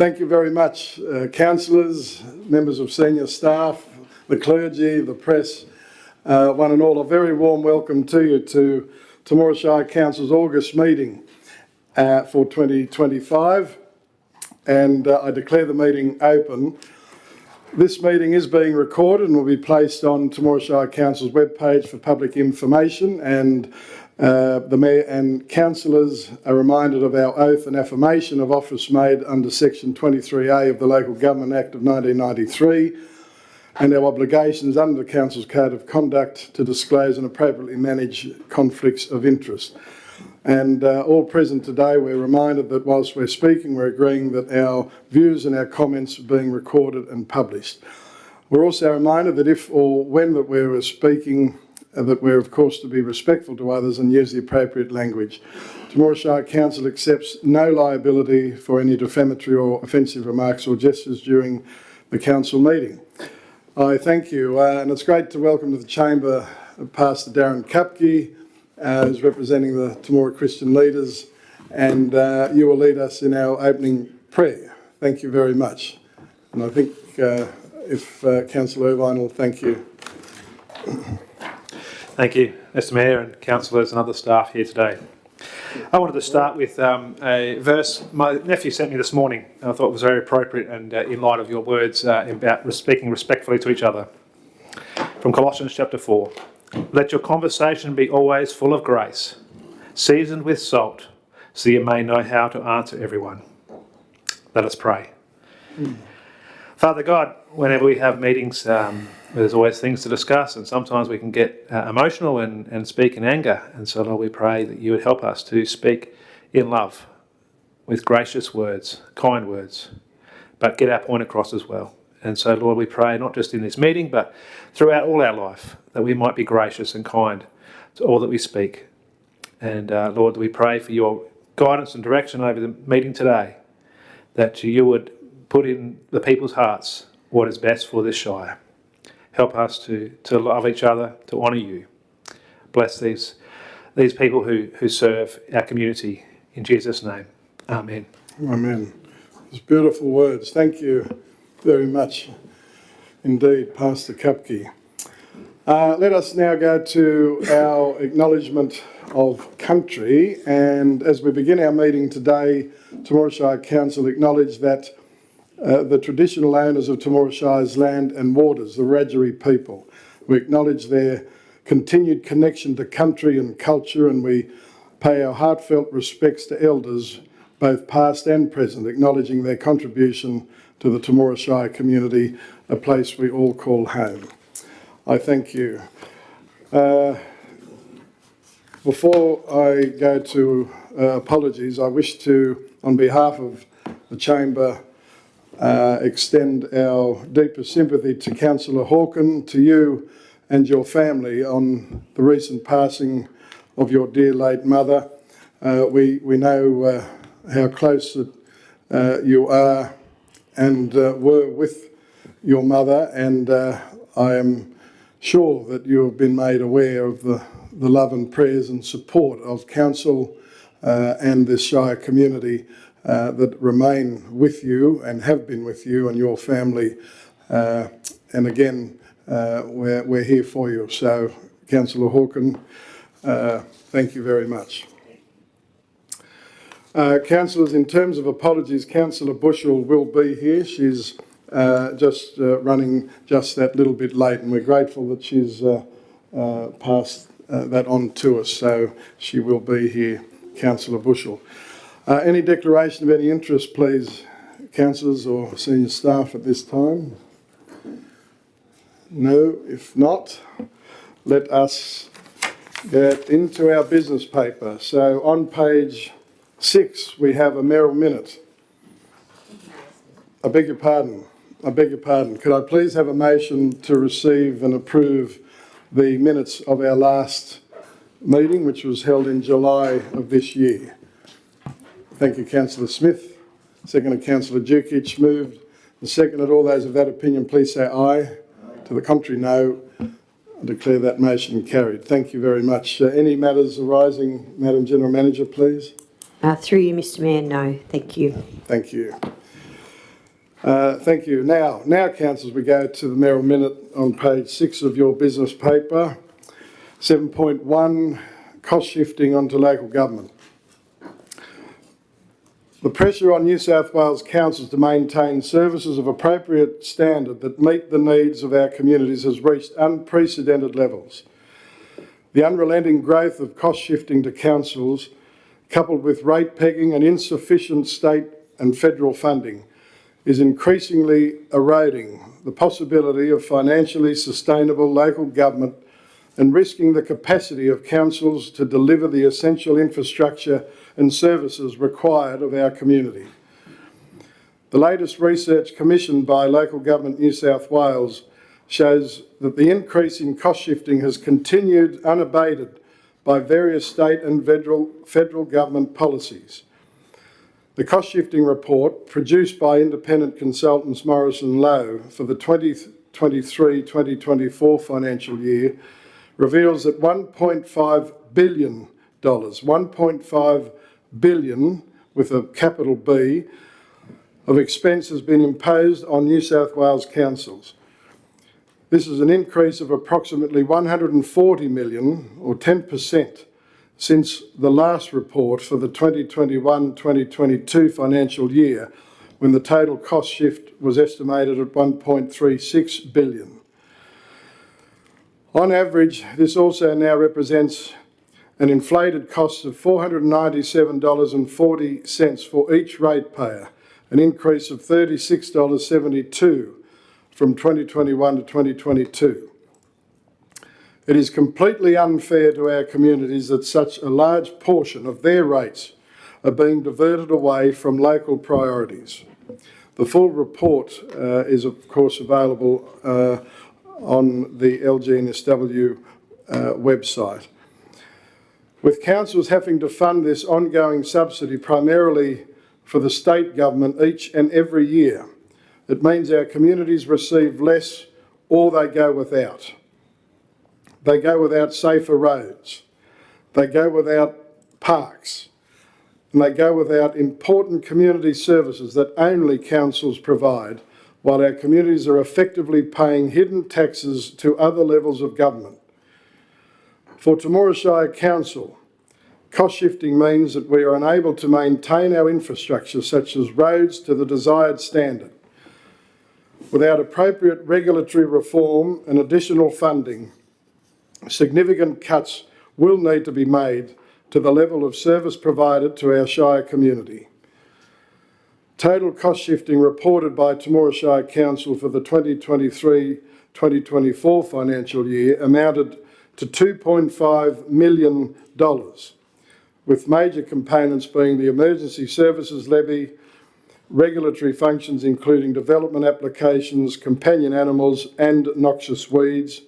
Thank you very much, councillors, members of senior staff, the clergy, the press, one and all. A very warm welcome to you to Temora Shire Council's August meeting for 2025, and I declare the meeting open. This meeting is being recorded and will be placed on Temora Shire Council's webpage for public information, and the Mayor and councillors are reminded of our oath and affirmation of office made under Section 23A of the Local Government Act of 1993 and our obligations under the Council's Code of Conduct to disclose and appropriately manage conflicts of interest. And all present today, we're reminded that whilst we're speaking, we're agreeing that our views and our comments are being recorded and published. We're also reminded that if or when that we're speaking, that we're of course to be respectful to others and use the appropriate language. Temora Shire Council accepts no liability for any defamatory or offensive remarks or gestures during the council meeting. I thank you, and it's great to welcome to the chamber Pastor Darren Kupke, who's representing the Temora Christian leaders, and you will lead us in our opening prayer. Thank you very much. And I think if Councillor Irvine will thank you. Thank you, Mr Mayor and councillors and other staff here today. I wanted to start with a verse my nephew sent me this morning. I thought it was very appropriate and in light of your words about speaking respectfully to each other. From Colossians chapter 4. Let your conversation be always full of grace, seasoned with salt, so you may know how to answer everyone. Let us pray. Father God, whenever we have meetings, there's always things to discuss, and sometimes we can get emotional and speak in anger. And so, Lord, we pray that you would help us to speak in love, with gracious words, kind words, but get our point across as well. And so, Lord, we pray not just in this meeting, but throughout all our life, that we might be gracious and kind to all that we speak. And Lord, we pray for your guidance and direction over the meeting today, that you would put in the people's hearts what is best for this shire. Help us to love each other, to honour you. Bless these people who serve our community. In Jesus' name, amen. Amen. Those beautiful words. Thank you very much indeed, Pastor Kupke. Let us now go to our acknowledgement of country, and as we begin our meeting today, Temora Shire Council acknowledge that the traditional owners of Temora Shire's land and waters, the Wiradjuri people. We acknowledge their continued connection to country and culture, and we pay our heartfelt respects to elders, both past and present, acknowledging their contribution to the Temora Shire community, a place we all call home. I thank you. Before I go to apologies, I wish to, on behalf of the Chamber, extend our deepest sympathy to Councillor Hawken, to you and your family on the recent passing of your dear late mother. We know how close that you are and were with your mother, and I am sure that you have been made aware of the love and prayers and support of Council and this Shire community that remain with you and have been with you and your family. And again, we're here for you. So, Councillor Hawken, thank you very much. Councillors, in terms of apologies, Councillor Bushell will be here. She's just running just that little bit late, and we're grateful that she's passed that on to us. So she will be here, Councillor Bushell. Any declaration of any interest, please, councillors or senior staff at this time? No, if not, let us get into our business paper. So on page 6, we have a Merrill minute. I beg your pardon. Could I please have a motion to receive and approve the minutes of our last meeting, which was held in July of this year? Thank you, Councillor Smith. Seconded, Councillor Dukic. Moved and seconded. All those of that opinion, please say aye. To the contrary, no. I declare that motion carried. Thank you very much. Any matters arising, Madam General Manager, please? Through you, Mr Mayor, no. Thank you. Thank you. Thank you. Now, councillors, we go to the mayoral minute on page 6 of your business paper. 7.1, cost shifting onto local government. The pressure on New South Wales councils to maintain services of appropriate standard that meet the needs of our communities has reached unprecedented levels. The unrelenting growth of cost shifting to councils, coupled with rate pegging and insufficient state and federal funding, is increasingly eroding the possibility of financially sustainable local government and risking the capacity of councils to deliver the essential infrastructure and services required of our community. The latest research commissioned by Local Government New South Wales shows that the increase in cost shifting has continued unabated by various state and federal government policies. The cost shifting report, produced by independent consultants Morrison Lowe for the 2023-2024 financial year, reveals that $1.5 billion, 1.5 billion with a capital B, of expense has been imposed on New South Wales councils. This is an increase of approximately 140 million, or 10%, since the last report for the 2021-2022 financial year, when the total cost shift was estimated at 1.36 billion. On average, this also now represents an inflated cost of $497.40 for each ratepayer, an increase of $36.72 from 2021 to 2022. It is completely unfair to our communities that such a large portion of their rates are being diverted away from local priorities. The full report is, of course, available on the LGNSW website. With councils having to fund this ongoing subsidy primarily for the state government each and every year, it means our communities receive less or they go without. They go without safer roads, they go without parks, and they go without important community services that only councils provide, while our communities are effectively paying hidden taxes to other levels of government. For Temora Shire Council, cost shifting means that we are unable to maintain our infrastructure, such as roads, to the desired standard. Without appropriate regulatory reform and additional funding, significant cuts will need to be made to the level of service provided to our Shire community. Total cost shifting reported by Temora Shire Council for the 2023-2024 financial year amounted to $2.5 million, with major components being the emergency services levy, regulatory functions including development applications, companion animals and noxious weeds,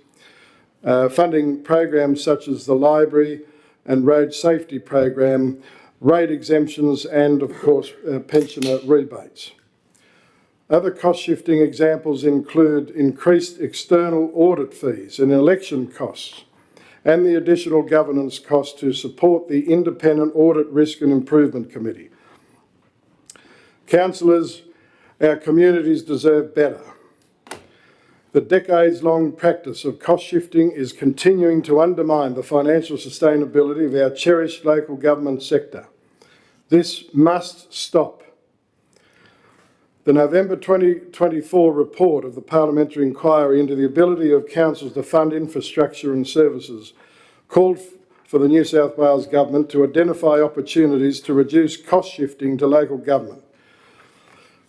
funding programs such as the library and road safety program, rate exemptions and, of course, pensioner rebates. Other cost-shifting examples include increased external audit fees and election costs, and the additional governance costs to support the Independent Audit Risk and Improvement Committee. Councillors, our communities deserve better. The decades-long practice of cost shifting is continuing to undermine the financial sustainability of our cherished local government sector. This must stop. The November 2024 report of the Parliamentary Inquiry into the ability of councils to fund infrastructure and services called for the New South Wales Government to identify opportunities to reduce cost shifting to local government.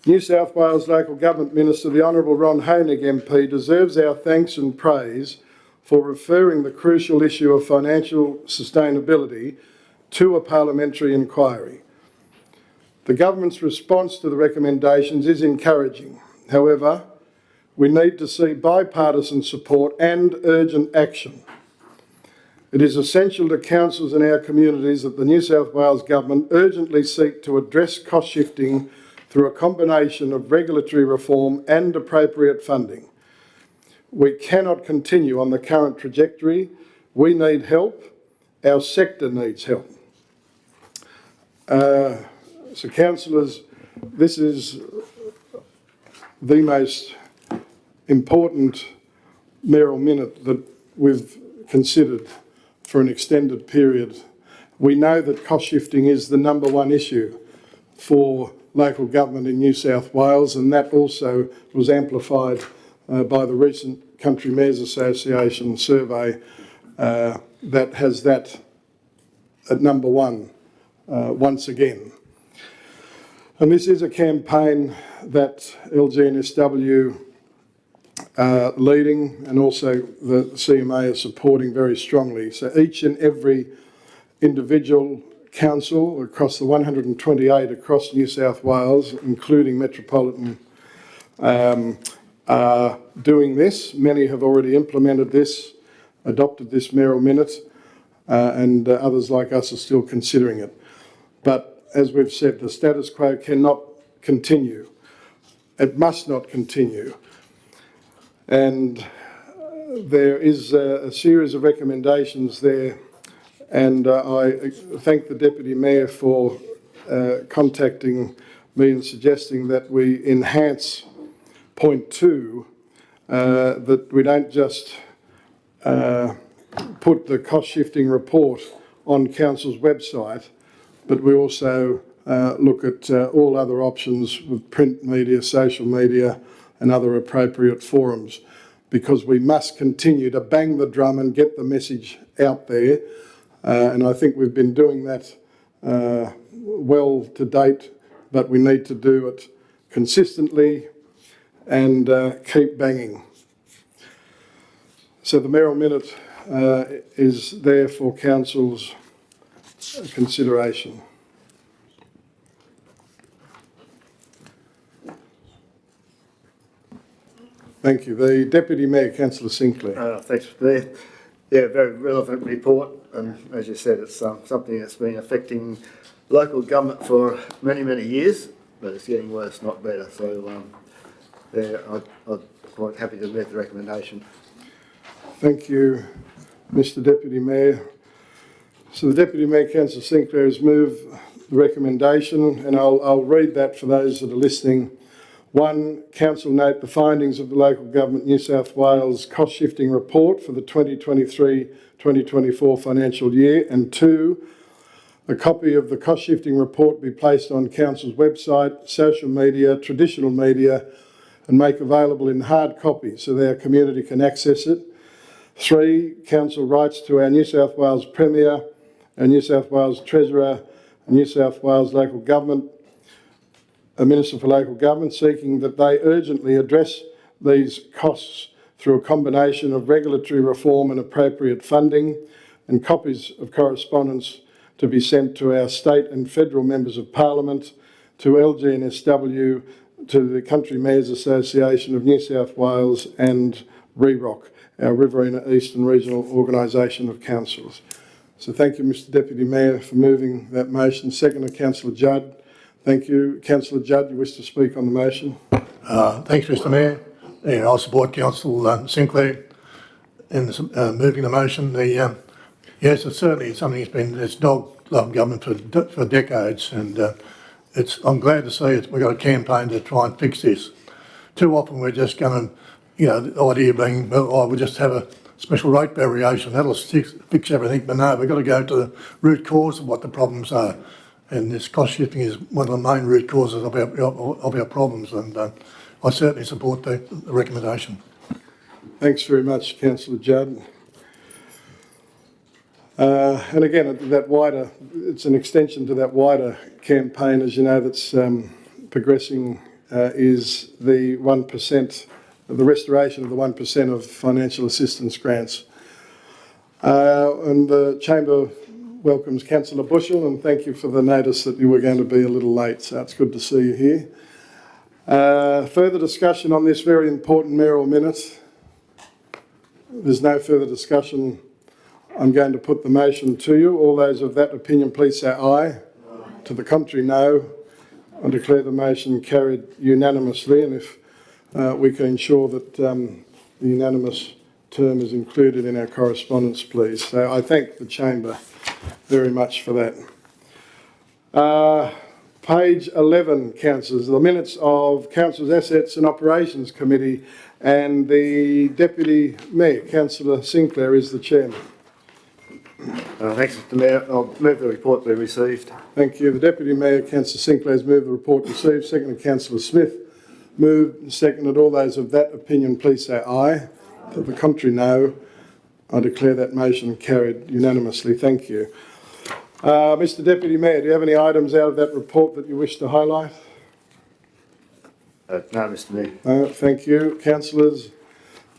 New South Wales Local Government Minister, the Honourable Ron Honig MP, deserves our thanks and praise for referring the crucial issue of financial sustainability to a parliamentary inquiry. The government's response to the recommendations is encouraging. However, we need to see bipartisan support and urgent action. It is essential to councils in our communities that the New South Wales Government urgently seek to address cost shifting through a combination of regulatory reform and appropriate funding. We cannot continue on the current trajectory. We need help. Our sector needs help. So, councillors, this is the most important mayoral minute that we've considered for an extended period. We know that cost shifting is the number one issue for local government in New South Wales, and that also was amplified by the recent Country Mayors Association survey that has that at number one once again. And this is a campaign that LGNSW leading, and also the CMA are supporting very strongly. So each and every individual council across the 128 across New South Wales, including Metropolitan, are doing this. Many have already implemented this, adopted this mayoral minute, and others like us are still considering it. But as we've said, the status quo cannot continue. It must not continue. And there is a series of recommendations there, and I thank the Deputy Mayor for contacting me and suggesting that we enhance point 2, that we don't just put the cost shifting report on Council's website, but we also look at all other options with print media, social media and other appropriate forums, because we must continue to bang the drum and get the message out there. And I think we've been doing that well to date, but we need to do it consistently and keep banging. So the mayoral minute is there for Council's consideration. Thank you. The Deputy Mayor, Councillor Sinclair. Thanks for that. Yeah, very relevant report, and as you said, it's something that's been affecting local government for many, many years, but it's getting worse, not better. So yeah, I'm quite happy to make the recommendation. Thank you, Mr Deputy Mayor. So the Deputy Mayor, Councillor Sinclair, has moved the recommendation, and I'll read that for those that are listening. 1, Council note the findings of the Local Government New South Wales Cost Shifting Report for the 2023-2024 financial year, and 2, a copy of the Cost Shifting Report be placed on Council's website, social media, traditional media, and make available in hard copy so that our community can access it. 3, Council writes to our New South Wales Premier, our New South Wales Treasurer, and New South Wales Local Government, a Minister for Local Government, seeking that they urgently address these costs through a combination of regulatory reform and appropriate funding, and copies of correspondence to be sent to our state and federal members of Parliament, to LGNSW, to the Country Mayors Association of New South Wales, and REROC, our Riverina Eastern Regional Organisation of Councils. So thank you, Mr Deputy Mayor, for moving that motion. Second, Councillor Judd. Thank you. Councillor Judd, you wish to speak on the motion? Thanks, Mr Mayor. And I'll support Councillor Sinclair in moving the motion. Yes, it's certainly something that's dogged government for decades, and I'm glad to see we've got a campaign to try and fix this. Too often we're just going to, the idea being, well, we'll just have a special rate variation, that'll fix everything, but no, we've got to go to the root cause of what the problems are. And this cost shifting is one of the main root causes of our problems, and I certainly support the recommendation. Thanks very much, Councillor Judd. And again, it's an extension to that wider campaign, as you know, that's progressing, is the 1%, the restoration of the 1% of financial assistance grants. And the Chamber welcomes Councillor Bushell, and thank you for the notice that you were going to be a little late, so it's good to see you here. Further discussion on this very important mayoral minute? There's no further discussion. I'm going to put the motion to you. All those of that opinion, please say aye. Aye. To the contrary, no. I declare the motion carried unanimously, and if we can ensure that the unanimous term is included in our correspondence, please. So I thank the Chamber very much for that. Page 11, councillors, the minutes of Council's Assets and Operations Committee, and the Deputy Mayor, Councillor Sinclair, is the chairman. Thanks, Mr Mayor. I'll move the report be received. Thank you. The Deputy Mayor, Councillor Sinclair, has moved the report received. Seconded, Councillor Smith. Moved and seconded. All those of that opinion, please say aye. To the contrary, no. I declare that motion carried unanimously. Thank you. Mr Deputy Mayor, do you have any items out of that report that you wish to highlight? No, Mr Mayor. No, thank you. Councillors,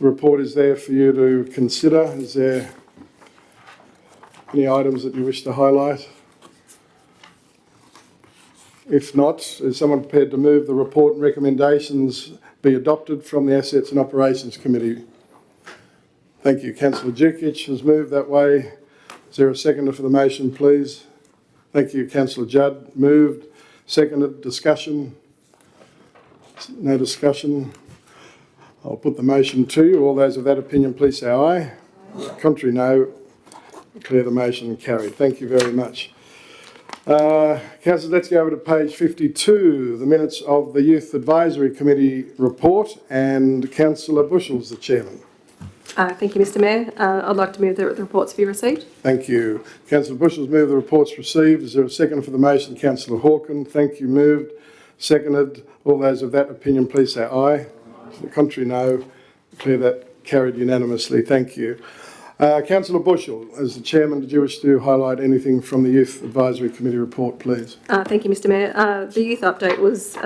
the report is there for you to consider. Is there any items that you wish to highlight? If not, is someone prepared to move the report and recommendations be adopted from the Assets and Operations Committee? Thank you. Councillor Dukic has moved that way. Is there a seconder for the motion, please? Thank you. Councillor Judd moved. Seconded. Discussion? No discussion. I'll put the motion to you. All those of that opinion, please say aye. Contrary, no. Declare the motion carried. Thank you very much. Councillors, let's go over to page 52, the minutes of the Youth Advisory Committee report, and Councillor Bushell's the chairman. Thank you, Mr Mayor. I'd like to move the reports be received. Thank you. Councillor Bushell's moved, the reports received. Is there a second for the motion? Councillor Hawken, thank you, moved. Seconded. All those of that opinion, please say aye. To the contrary, no. Declare that carried unanimously. Thank you. Councillor Bushell, as the chairman, did you wish to highlight anything from the Youth Advisory Committee report, please? Thank you, Mr Mayor. The youth update was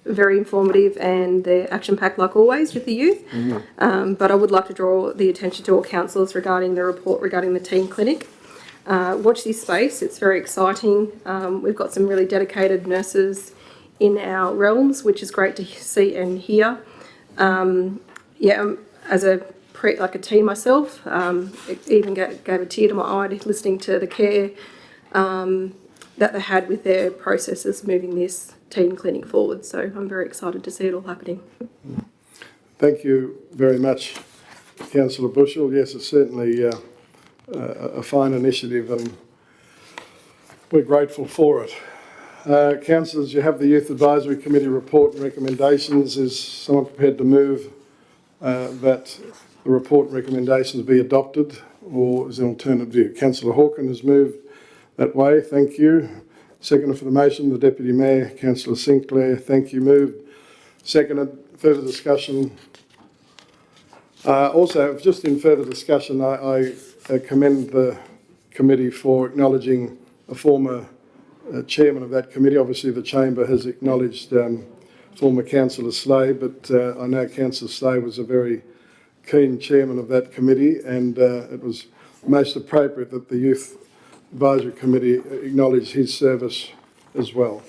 very informative and they're action-packed like always with the youth. But I would like to draw the attention to all councillors regarding the report regarding the teen clinic. Watch this space, it's very exciting. We've got some really dedicated nurses in our realms, which is great to see and hear. As a teen myself, it even gave a tear to my eye listening to the care that they had with their processes moving this teen clinic forward. So I'm very excited to see it all happening. Thank you very much, Councillor Bushell. Yes, it's certainly a fine initiative and we're grateful for it. Councillors, you have the Youth Advisory Committee report and recommendations. Is someone prepared to move that the report and recommendations be adopted, or is there an alternative view? Councillor Hawken has moved that way. Thank you. Seconder for the motion, the Deputy Mayor, Councillor Sinclair. Thank you. Moved. Seconded. Further discussion? Also, just in further discussion, I commend the committee for acknowledging a former chairman of that committee. Obviously, the chamber has acknowledged former Councillor Slay, but I know Councillor Slay was a very keen chairman of that committee, and it was most appropriate that the Youth Advisory Committee acknowledge his service as well.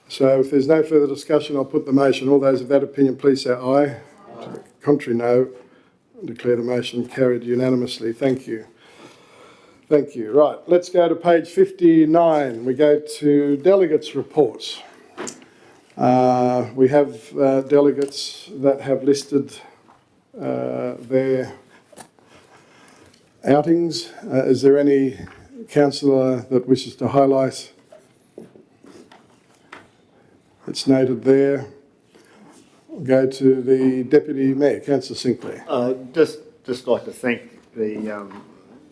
So if there's no further discussion, I'll put the motion. All those of that opinion, please say aye. To the contrary, no. I declare the motion carried unanimously. Thank you. Thank you. Right, let's go to page 59. We go to delegates' reports. We have delegates that have listed their outings. Is there any councillor that wishes to highlight? It's noted there. We'll go to the Deputy Mayor, Councillor Sinclair. Just like to thank the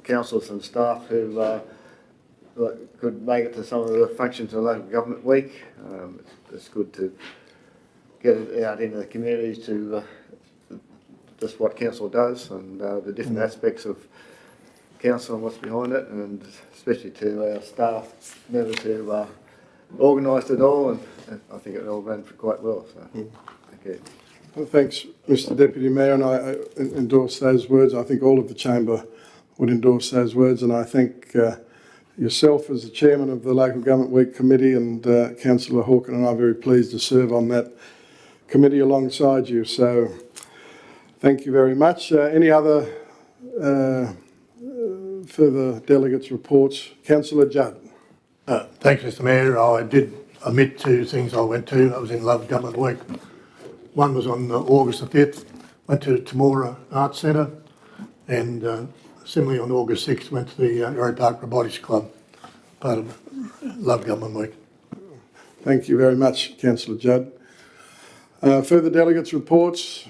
councillors and staff who could make it to some of the functions of Local Government Week. It's good to get it out into the community to just what council does and the different aspects of council and what's behind it, and especially to our staff members who organised it all, and I think it all ran quite well. So thank you. Well, thanks, Mr Deputy Mayor, and I endorse those words. I think all of the chamber would endorse those words, and I think yourself as the chairman of the Local Government Week Committee and Councillor Hawken and I are very pleased to serve on that committee alongside you. So thank you very much. Any other further delegates' reports? Councillor Judd. Thanks, Mr Mayor. I did omit two things I went to. I was in Local Government Week. One was on August the 5th, went to Temora Arts Centre, and similarly on August 6th went to the Arrow Park Robotics Club, part of Local Government Week. Thank you very much, Councillor Judd. Further delegates' reports.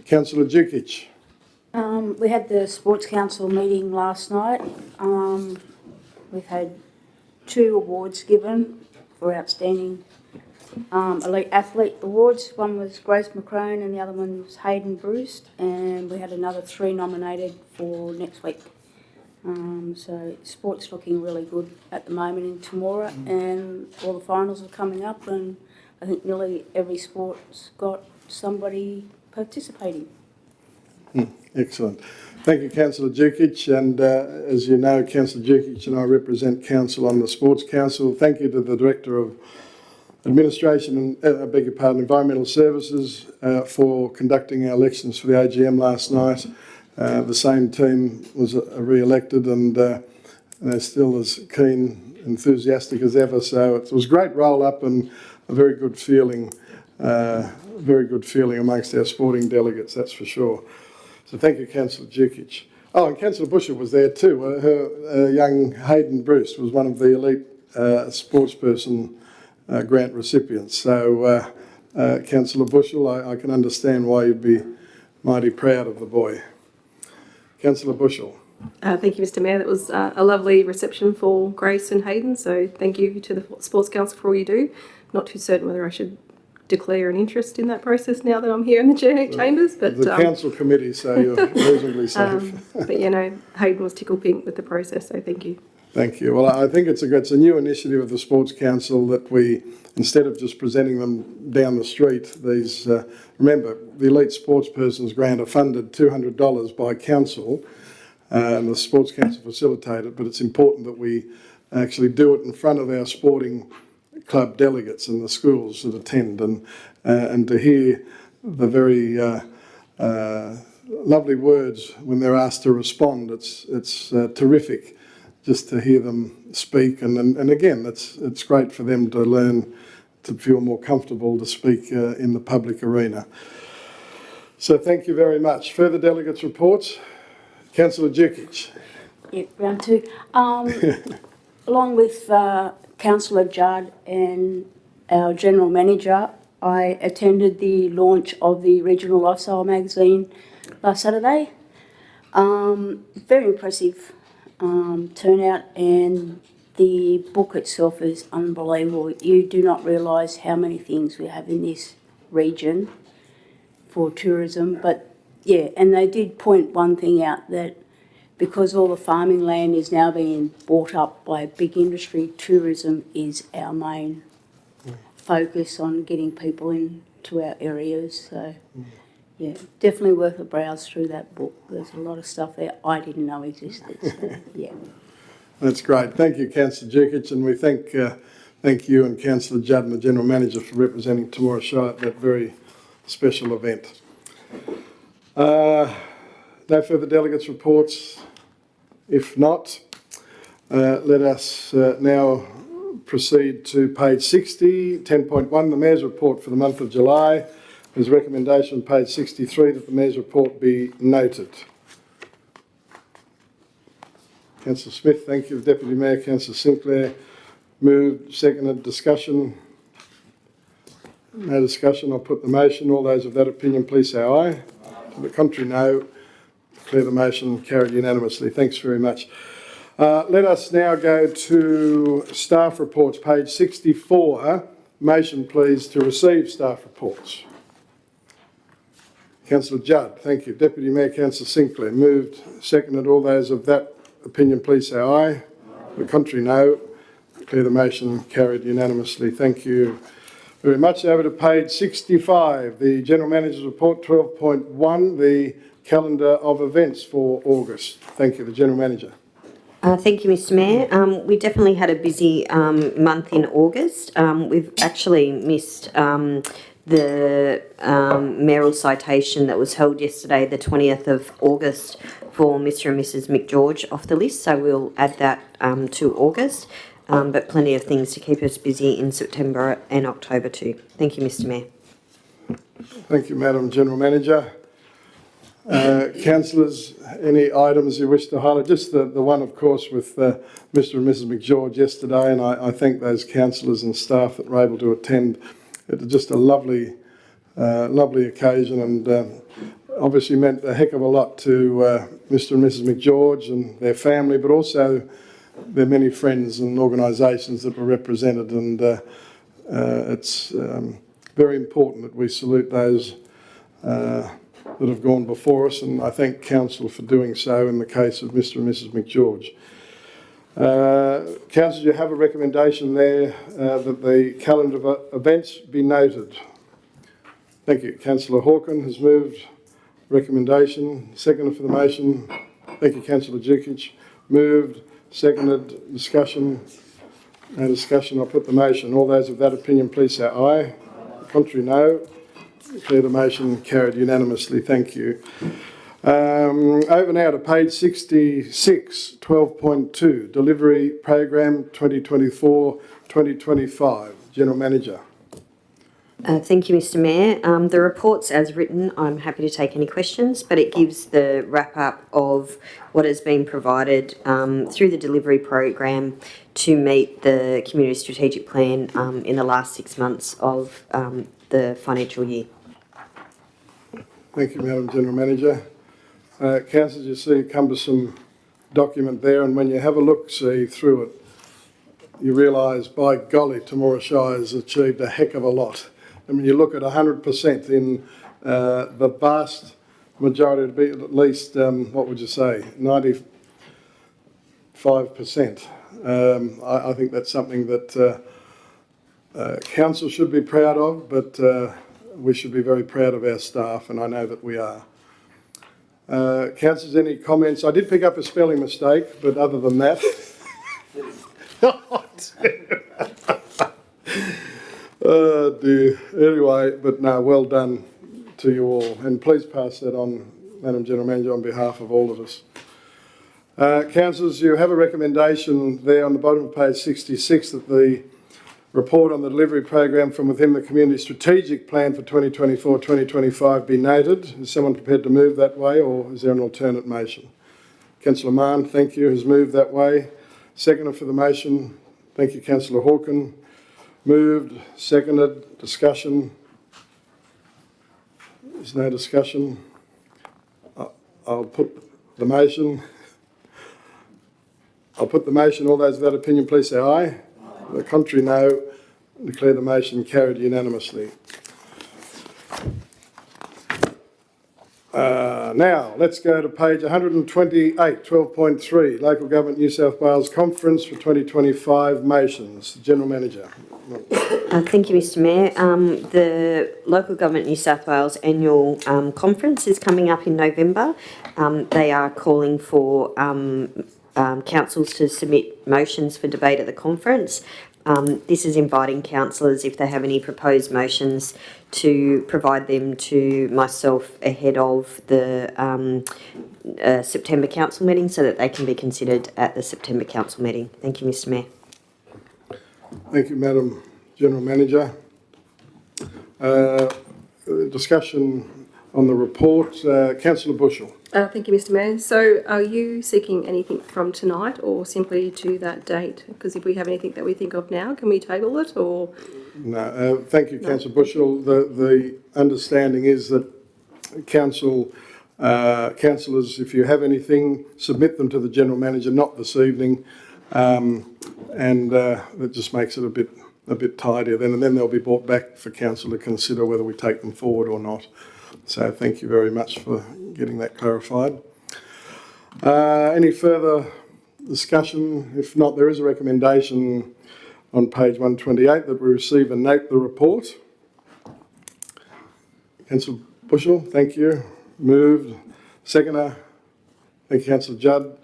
Councillor Dukic. We had the Sports Council meeting last night. We've had 2 awards given for outstanding elite athlete awards. One was Grace McCrone and the other one was Hayden Bruce, and we had another 3 nominated for next week. So sport's looking really good at the moment in Temora, and all the finals are coming up, and I think nearly every sport's got somebody participating. Excellent. Thank you, Councillor Dukic. And as you know, Councillor Dukic and I represent Council on the Sports Council. Thank you to the Director of Administration and, I beg your pardon, Environmental Services for conducting our elections for the AGM last night. The same team was re-elected, and they're still as keen, enthusiastic as ever. So it was a great roll-up and a very good feeling amongst our sporting delegates, that's for sure. So thank you, Councillor Dukic. Oh, and Councillor Bushell was there too. Her young Hayden Bruce was one of the elite sportsperson grant recipients. So, Councillor Bushell, I can understand why you'd be mighty proud of the boy. Councillor Bushell. Thank you, Mr. Mayor. That was a lovely reception for Grace and Hayden. So thank you to the Sports Council for all you do. Not too certain whether I should declare an interest in that process now that I'm here in the chambers. But the council committee, so you're reasonably safe. But Hayden was tickle pink with the process, so thank you. Thank you. Well, I think it's a new initiative of the Sports Council that we, instead of just presenting them down the street, these, remember, the Elite Sportspersons Grant are funded $200 by council, and the Sports Council facilitate it, but it's important that we actually do it in front of our sporting club delegates and the schools that attend, and to hear the very lovely words when they're asked to respond. It's terrific just to hear them speak, and again, it's great for them to learn to feel more comfortable to speak in the public arena. So thank you very much. Further delegates' reports. Councillor Dukic. Yeah, round 2. Along with Councillor Judd and our General Manager, I attended the launch of the Regional Lifestyle magazine last Saturday. Very impressive turnout, and the book itself is unbelievable. You do not realise how many things we have in this region for tourism, but yeah, and they did point one thing out, that because all the farming land is now being bought up by a big industry, tourism is our main focus on getting people into our areas. So, yeah, definitely worth a browse through that book. There's a lot of stuff there I didn't know existed. So, yeah. That's great. Thank you, Councillor Dukic, and we thank you and Councillor Judd and the General Manager for representing Temora Shire at that very special event. No further delegates' reports. If not, let us now proceed to page 60, 10.1, the Mayor's Report for the month of July. There's a recommendation on page 63 that the Mayor's Report be noted. Councillor Smith, thank you. Deputy Mayor, Councillor Sinclair, moved, seconded, discussion. No discussion, I'll put the motion. All those of that opinion, please say aye. To the contrary, no. Declare the motion carried unanimously. Thanks very much. Let us now go to staff reports, page 64. Motion, please, to receive staff reports. Councillor Judd, thank you. Deputy Mayor, Councillor Sinclair, moved, seconded. All those of that opinion, please say aye. To the contrary, no. Declare the motion carried unanimously. Thank you very much. Over to page 65, the General Manager's Report 12.1, the calendar of events for August. Thank you, the General Manager. Thank you, Mr. Mayor. We definitely had a busy month in August. We've actually missed the mayoral citation that was held yesterday, the 20th of August, for Mr. and Mrs. McGeorge off the list, so we'll add that to August. But plenty of things to keep us busy in September and October too. Thank you, Mr. Mayor. Thank you, Madam General Manager. Councillors, any items you wish to highlight? Just the one, of course, with Mr and Mrs McGeorge yesterday, and I thank those councillors and staff that were able to attend. It was just a lovely occasion, and obviously meant a heck of a lot to Mr and Mrs McGeorge and their family, but also their many friends and organisations that were represented, and it's very important that we salute those that have gone before us, and I thank Council for doing so in the case of Mr and Mrs McGeorge. Councillors, you have a recommendation there that the calendar of events be noted. Thank you. Councillor Hawken has moved recommendation. Seconder for the motion. Thank you, Councillor Jukic. Moved, seconded, discussion. No discussion, I'll put the motion. All those of that opinion, please say aye. Contrary, no. Declare the motion carried unanimously. Thank you. Over now to page 66, 12.2, Delivery Program 2024-2025. General Manager. Thank you, Mr Mayor. The report's as written. I'm happy to take any questions, but it gives the wrap-up of what has been provided through the delivery program to meet the Community Strategic Plan in the last 6 months of the financial year. Thank you, Madam General Manager. Councillors, you see a cumbersome document there, and when you have a look-see through it, you realise, by golly, Temora Shire has achieved a heck of a lot. I mean, you look at 100% in the vast majority, it'd be at least, what would you say, 95%. I think that's something that Council should be proud of, but we should be very proud of our staff, and I know that we are. Councillors, any comments? I did pick up a spelling mistake, but other than that... Oh dear. Anyway, but no, well done to you all. And please pass that on, Madam General Manager, on behalf of all of us. Councillors, you have a recommendation there on the bottom of page 66 that the report on the delivery program from within the Community Strategic Plan for 2024-2025 be noted. Is someone prepared to move that way, or is there an alternate motion? Councillor Mann, thank you, has moved that way. Seconder for the motion. Thank you, Councillor Hawken. Moved, seconded, discussion. There's no discussion. I'll put the motion. I'll put the motion. All those of that opinion, please say aye. Aye. The contrary, no. Declare the motion carried unanimously. Now, let's go to page 128, 12.3, Local Government New South Wales Conference for 2025 motions. General Manager. Thank you, Mr Mayor. The Local Government New South Wales annual conference is coming up in November. They are calling for councils to submit motions for debate at the conference. This is inviting councillors, if they have any proposed motions, to provide them to myself ahead of the September council meeting so that they can be considered at the September council meeting. Thank you, Mr Mayor. Thank you, Madam General Manager. Discussion on the report. Councillor Bushell. Thank you, Mr Mayor. So are you seeking anything from tonight or simply to that date? Because if we have anything that we think of now, can we table it or...? No. Thank you, Councillor Bushell. The understanding is that councillors, if you have anything, submit them to the General Manager, not this evening, and that just makes it a bit tidier then, and then they'll be brought back for Council to consider whether we take them forward or not. So thank you very much for getting that clarified. Any further discussion? If not, there is a recommendation on page 128 that we receive and note the report. Councillor Bushell, thank you. Moved. Seconder. Thank you, Councillor Judd.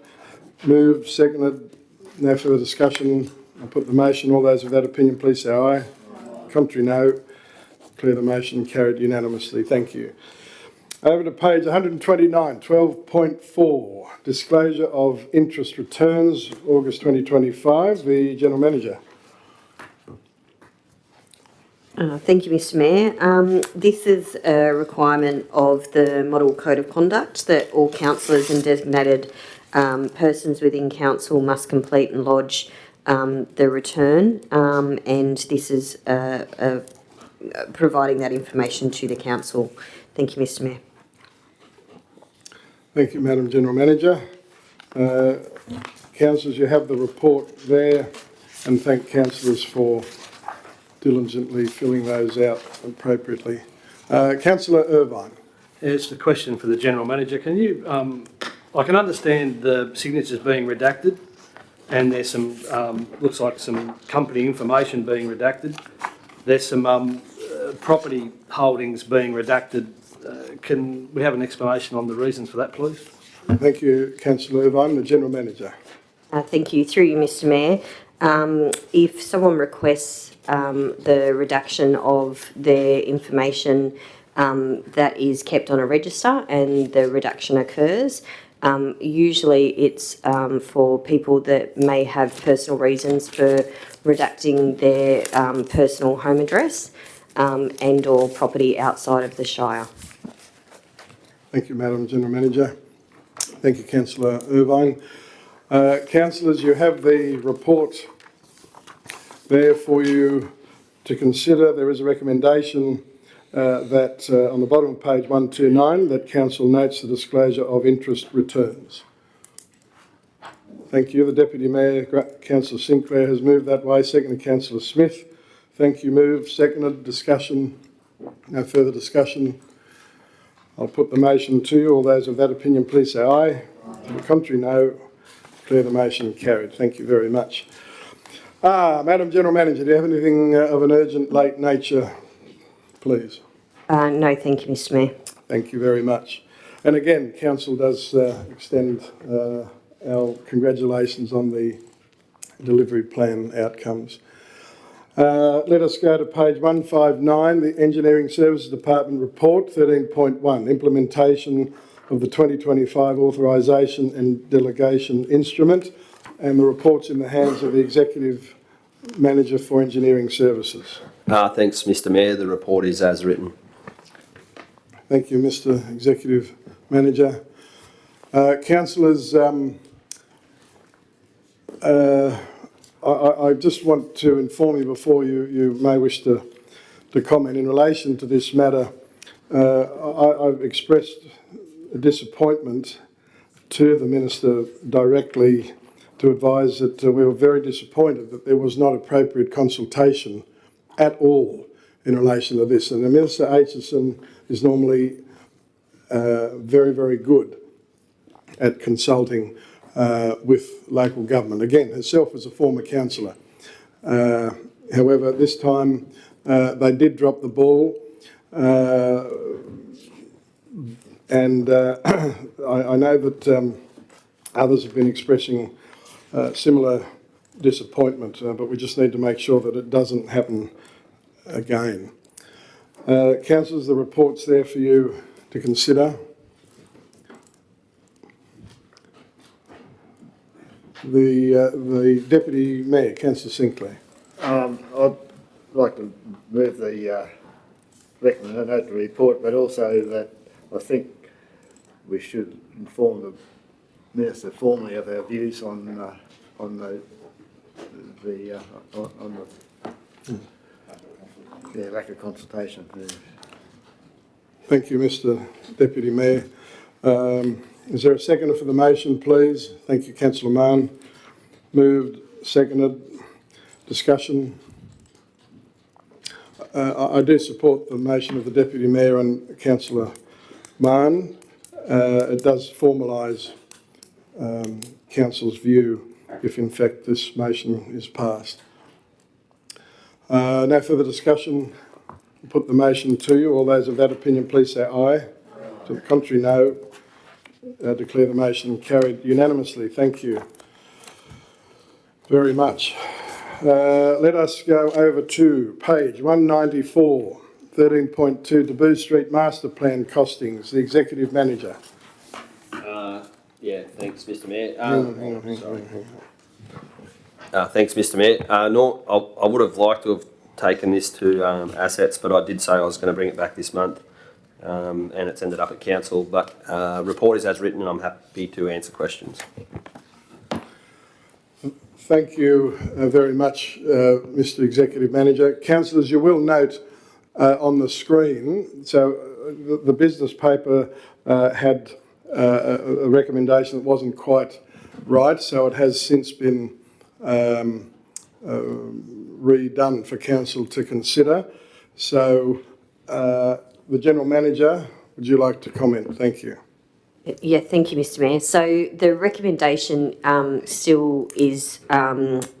Moved. Seconded. No further discussion. I'll put the motion. All those of that opinion, please say aye. Aye. Contrary, no. Declare the motion carried unanimously. Thank you. Over to page 129, 12.4, Disclosure of Interest Returns, August 2025. The General Manager. Thank you, Mr Mayor. This is a requirement of the Model Code of Conduct that all councillors and designated persons within council must complete and lodge the return, and this is providing that information to the council. Thank you, Mr Mayor. Thank you, Madam General Manager. Councillors, you have the report there, and thank councillors for diligently filling those out appropriately. Councillor Irvine. It's the question for the General Manager. Can you, I can understand the signatures being redacted and there's some, looks like some company information being redacted. There's some property holdings being redacted. Can we have an explanation on the reasons for that, please? Thank you, Councillor Irvine. The General Manager. Thank you. Through you, Mr Mayor. If someone requests the reduction of their information that is kept on a register and the reduction occurs, usually it's for people that may have personal reasons for reducting their personal home address and or property outside of the Shire. Thank you, Madam General Manager. Thank you, Councillor Irvine. Councillors, you have the report there for you to consider. There is a recommendation that on the bottom of page 129 that Council notes the disclosure of interest returns. Thank you. The Deputy Mayor, Councillor Sinclair, has moved that way. Seconded, Councillor Smith. Thank you. Moved. Seconded. Discussion. No further discussion. I'll put the motion to you. All those of that opinion, please say aye. To the contrary, no. Declare the motion carried. Thank you very much. Madam General Manager, do you have anything of an urgent, late nature, please? No, thank you, Mr Mayor. Thank you very much. And again, Council does extend our congratulations on the delivery plan outcomes. Let us go to page 159, the Engineering Services Department Report 13.1, Implementation of the 2025 Authorisation and Delegation Instrument, and the report's in the hands of the Executive Manager for Engineering Services. Thanks, Mr Mayor. The report is as written. Thank you, Mr Executive Manager. Councillors, I just want to inform you before you may wish to comment in relation to this matter. I've expressed a disappointment to the Minister directly to advise that we were very disappointed that there was not appropriate consultation at all in relation to this. And the Minister Aitchison is normally very, very good at consulting with local government. Again, herself as a former councillor. However, this time they did drop the ball, and I know that others have been expressing similar disappointment, but we just need to make sure that it doesn't happen again. Councillors, the report's there for you to consider. The Deputy Mayor, Councillor Sinclair. I'd like to move the recommend the report, but also that I think we should inform the Minister formally of our views on the lack of consultation. Thank you, Mr Deputy Mayor. Is there a seconder for the motion, please? Thank you, Councillor Mann. Moved, seconded. Discussion. I do support the motion of the Deputy Mayor and Councillor Mann. It does formalise Council's view if in fact this motion is passed. No further discussion. I'll put the motion to you. All those of that opinion, please say aye. To the contrary, no. Declare the motion carried unanimously. Thank you very much. Let us go over to page 194, 13.2, Taboo Street Master Plan costings. The Executive Manager. Yeah, thanks, Mr Mayor. Hang on. Thanks, Mr Mayor. I would have liked to have taken this to assets, but I did say I was going to bring it back this month, and it's ended up at council. But report is as written, and I'm happy to answer questions. Thank you very much, Mr Executive Manager. Councillors, you will note on the screen, so the business paper had a recommendation that wasn't quite right, so it has since been redone for council to consider. So the General Manager, would you like to comment? Thank you. Yeah, thank you, Mr Mayor. So the recommendation still is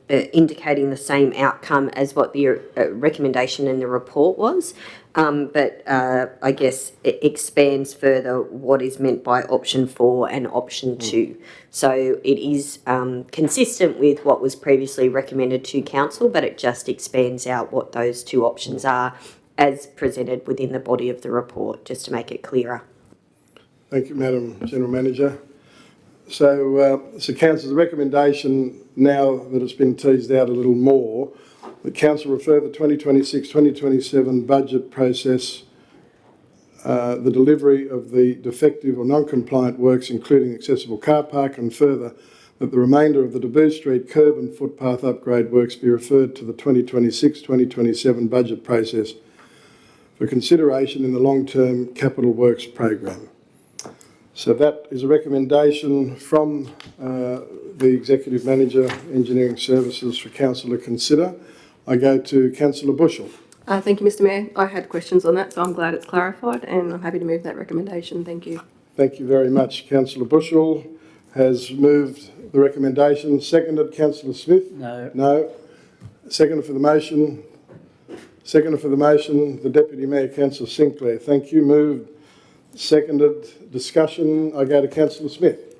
indicating the same outcome as what the recommendation in the report was, but I guess it expands further what is meant by option 4 and option 2. So it is consistent with what was previously recommended to council, but it just expands out what those 2 options are as presented within the body of the report, just to make it clearer. Thank you, Madam General Manager. So, Council, the recommendation, now that it's been teased out a little more, the Council refer the 2026-2027 budget process, the delivery of the defective or non-compliant works, including accessible car park, and further that the remainder of the Deboo Street curb and footpath upgrade works be referred to the 2026-2027 budget process for consideration in the long-term capital works program. So that is a recommendation from the Executive Manager, Engineering Services, for Council to consider. I go to Councillor Bushell. Thank you, Mr Mayor. I had questions on that, so I'm glad it's clarified, and I'm happy to move that recommendation. Thank you. Thank you very much. Councillor Bushell has moved the recommendation. Seconded, Councillor Smith? No. No. Seconder for the motion. Seconder for the motion, the Deputy Mayor, Councillor Sinclair. Thank you. Moved. Seconded. Discussion. I go to Councillor Smith.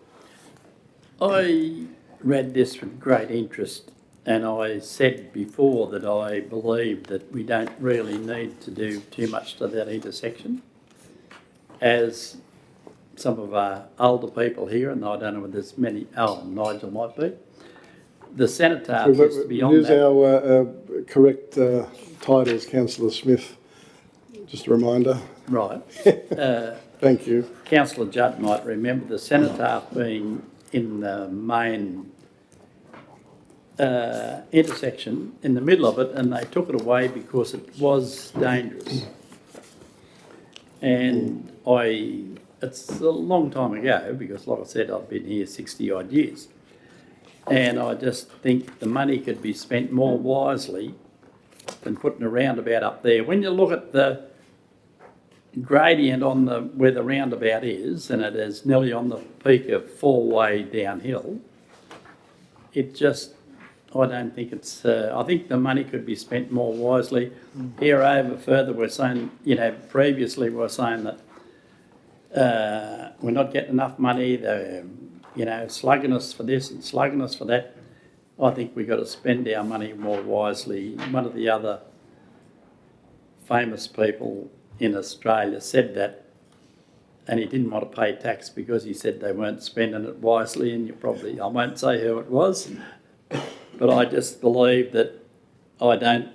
I read this with great interest, and I said before that I believe that we don't really need to do too much to that intersection. As some of our older people here, and I don't know whether there's many, Nigel might be, the cenotaph used to be on use that. our correct titles, Councillor Smith. Just a reminder. Right. Thank you. Councillor Judd might remember the cenotaph being in the main intersection in the middle of it, and they took it away because it was dangerous. And it's a long time ago, because like I said, I've been here 60 odd years. And I just think the money could be spent more wisely than putting a roundabout up there. When you look at the gradient on where the roundabout is, and it is nearly on the peak of 4-way downhill, it just, I don't think it's, I think the money could be spent more wisely. Here over further, we're saying, previously we were saying that we're not getting enough money, they're, slugging us for this and slugging us for that. I think we've got to spend our money more wisely. One of the other famous people in Australia said that, and he didn't want to pay tax because he said they weren't spending it wisely, and I won't say who it was, but I just believe that, I don't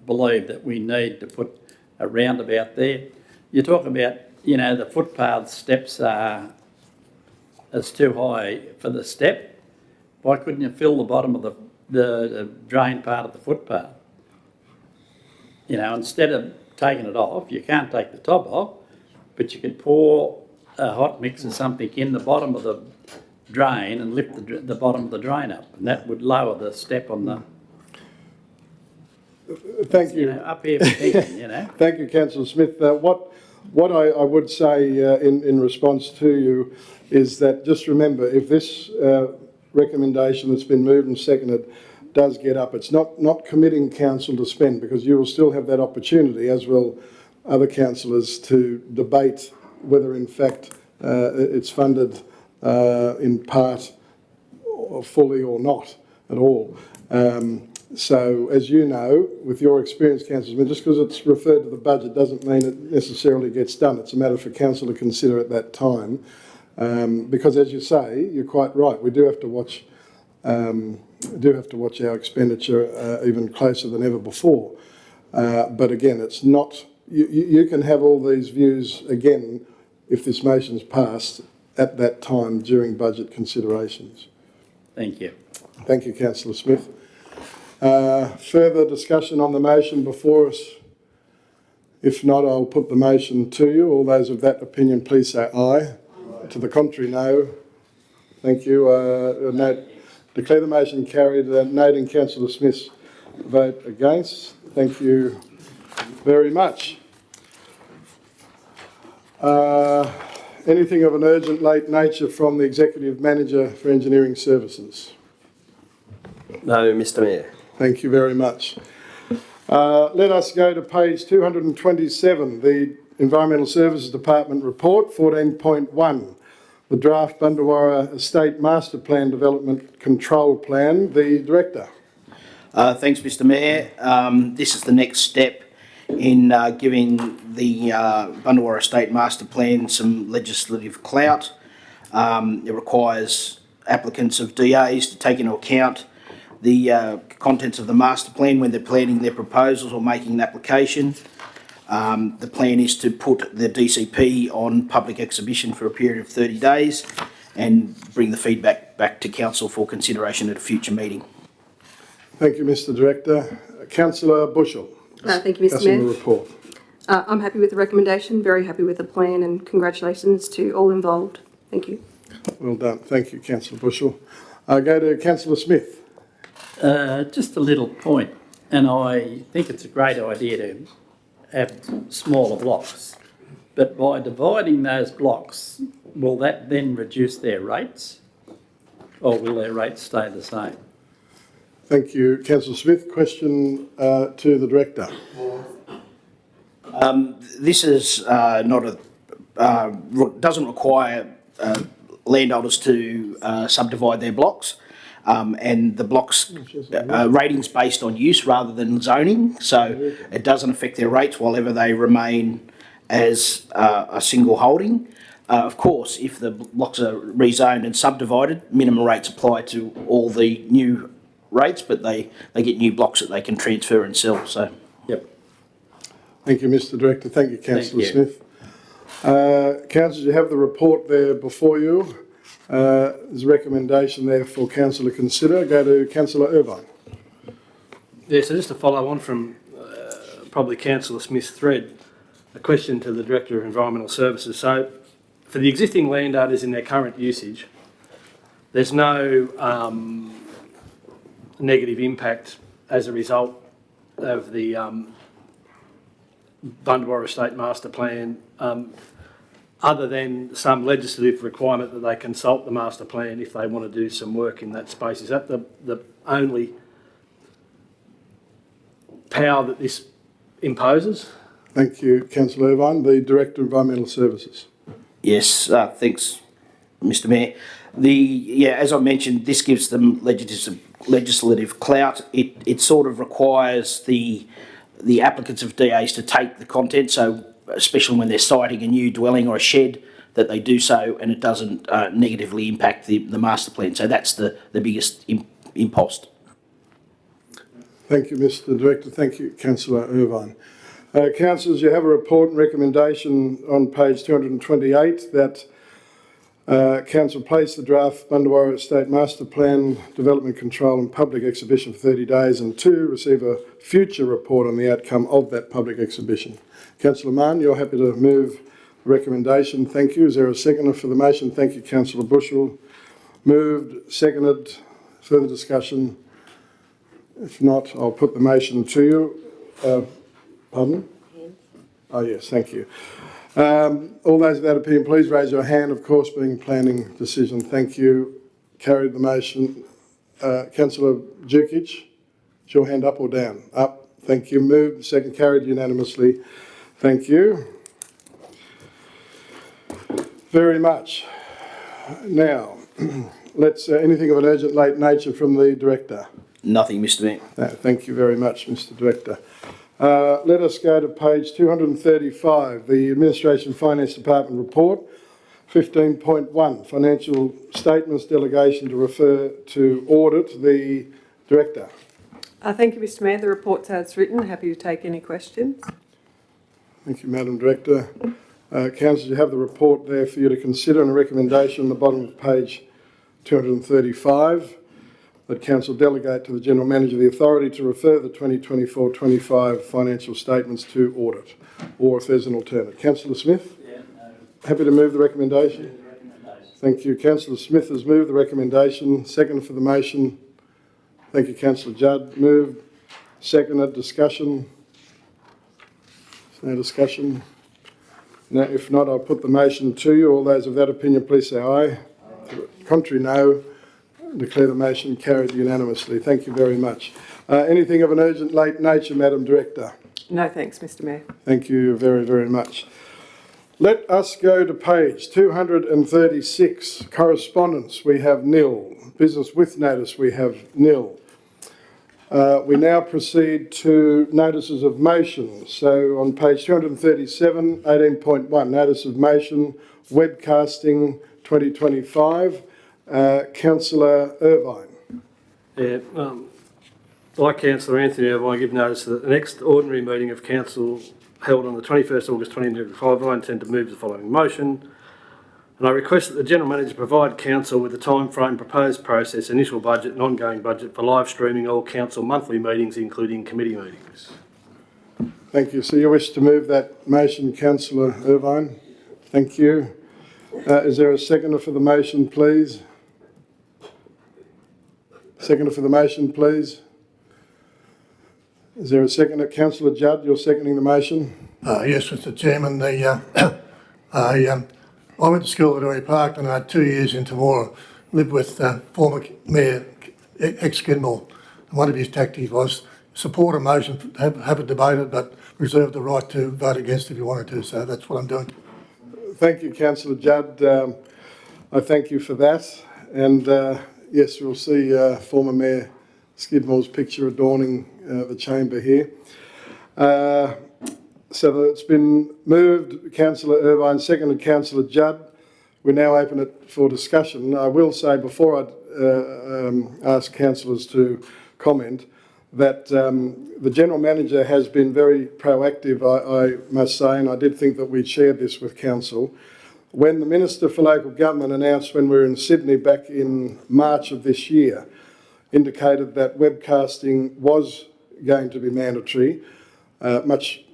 believe that we need to put a roundabout there. You talk about, the footpath steps are too high for the step. Why couldn't you fill the bottom of the drain part of the footpath? Instead of taking it off, you can't take the top off, but you could pour a hot mix or something in the bottom of the drain and lift the bottom of the drain up, and that would lower the step on the. Thank you. Up here for thinking, Thank you, Councillor Smith. What I would say in response to you is that just remember, if this recommendation that's been moved and seconded does get up, it's not committing council to spend, because you will still have that opportunity, as will other councillors, to debate whether in fact it's funded in part or fully or not at all. So, as you know, with your experience, Councillor, just because it's referred to the budget doesn't mean it necessarily gets done. It's a matter for council to consider at that time. Because, as you say, you're quite right. We do have to watch do have to watch our expenditure even closer than ever before. But again, it's not, you can have all these views again if this motion's passed at that time during budget considerations. Thank you. Thank you, Councillor Smith. Further discussion on the motion before us? If not, I'll put the motion to you. All those of that opinion, please say aye. To the contrary, no. Thank you. Declare the motion carried, noting Councillor Smith's vote against. Thank you very much. Anything of an urgent late nature from the Executive Manager for Engineering Services? No, Mr Mayor. Thank you very much. Let us go to page 227, the Environmental Services Department report, 14.1, the draft Bundawarra Estate Master Plan Development Control Plan. The Director. Thanks, Mr Mayor. This is the next step in giving the Bundawarra Estate Master Plan some legislative clout. It requires applicants of DAs to take into account the contents of the master plan when they're planning their proposals or making an application. The plan is to put the DCP on public exhibition for a period of 30 days and bring the feedback back to Council for consideration at a future meeting. Thank you, Mr Director. Councillor Bushell. Thank you, Mr Discussing Mayor. the report. I'm happy with the recommendation, very happy with the plan, and congratulations to all involved. Thank you. Well done. Thank you, Councillor Bushell. I'll go to Councillor Smith. Just a little point, and I think it's a great idea to have smaller blocks. But by dividing those blocks, will that then reduce their rates? Or will their rates stay the same? Thank you, Councillor Smith. Question to the Director. This is not a doesn't require landowners to subdivide their blocks, and the blocks ratings based on use rather than zoning, so it doesn't affect their rates while ever they remain as a single holding. Of course, if the blocks are rezoned and subdivided, minimum rates apply to all the new rates, but they get new blocks that they can transfer and sell. So. Yep. Thank you, Mr Director. Thank you, Councillor Thank you. Smith. Councillors, you have the report there before you. There's a recommendation there for Council to consider. Go to Councillor Irvine. Yeah, so just to follow on from probably Councillor Smith's thread, a question to the Director of Environmental Services. So, for the existing landowners in their current usage, there's no negative impact as a result of the Bundawarra Estate Master Plan, other than some legislative requirement that they consult the master plan if they want to do some work in that space. Is that the only power that this imposes? Thank you, Councillor Irvine. The Director of Environmental Services. Yes, thanks, Mr Mayor. As I mentioned, this gives them legislative clout. It sort of requires the applicants of DAs to take the content, so especially when they're siting a new dwelling or a shed, that they do so and it doesn't negatively impact the master plan. So that's the biggest impost. Thank you, Mr Director. Thank you, Councillor Irvine. Councillors, you have a report and recommendation on page 228 that Council place the draft Bundawarra Estate Master Plan Development Control and Public Exhibition for 30 days, and 2, receive a future report on the outcome of that public exhibition. Councillor Mann, you're happy to move the recommendation. Thank you. Is there a seconder for the motion? Thank you, Councillor Bushell. Moved, seconded. Further discussion? If not, I'll put the motion to you. Pardon? Oh, yes, thank you. All those of that opinion, please raise your hand. Of course, being planning decision. Thank you. Carried the motion. Councillor Jukic, is your hand up or down? Up. Thank you. Moved. Second, carried unanimously. Thank you very much. Now, let's anything of an urgent late nature from the Director. Nothing, Mr Mayor. Thank you very much, Mr Director. Let us go to page 235, the Administration Finance Department report, 15.1, financial statements delegation to refer to audit. The Director. Thank you, Mr Mayor. The report's as written. Happy to take any questions. Thank you, Madam Director. Councillors, you have the report there for you to consider, and a recommendation on the bottom of page 235 that Council delegate to the General Manager the authority to refer the 2024-25 financial statements to audit, or if there's an alternate. Councillor Smith? Yeah, no. Happy to move the recommendation? Thank you. Councillor Smith has moved the recommendation. Second for the motion. Thank you, Councillor Judd. Moved. Seconded. Discussion? No discussion. Now, if not, I'll put the motion to you. All those of that opinion, please say aye. Contrary, no. Declare the motion carried unanimously. Thank you very much. Anything of an urgent late nature, Madam Director? No thanks, Mr Mayor. Thank you very, very much. Let us go to page 236. Correspondence, we have nil. Business with notice, we have nil. We now proceed to notices of motion. So on page 237, 18.1, notice of motion, webcasting 2025. Councillor Irvine. Yeah, like Councillor Anthony Irvine, I give notice that the next ordinary meeting of Council held on the 21st August 2025, I intend to move the following motion. And I request that the General Manager provide Council with the timeframe, proposed process, initial budget and ongoing budget for live streaming all Council monthly meetings, including committee meetings. Thank you. So you wish to move that motion, Councillor Irvine? Thank you. Is there a seconder for the motion, please? Seconder for the motion, please. Is there a seconder? Councillor Judd, you're seconding the motion? Yes, Mr Chairman. I went to school at Ory Park and I had 2 years in Temora, lived with former Mayor ex-Skidmore. And one of his tactics was support a motion, have it debated, but reserve the right to vote against if you wanted to. So that's what I'm doing. Thank you, Councillor Judd. I thank you for that. And yes, we'll see former Mayor Skidmore's picture adorning the chamber here. So it's been moved, Councillor Irvine, seconded Councillor Judd. We now open it for discussion. I will say before I ask councillors to comment that the General Manager has been very proactive, I must say, and I did think that we'd shared this with Council. When the Minister for Local Government announced when we were in Sydney back in March of this year, indicated that webcasting was going to be mandatory, much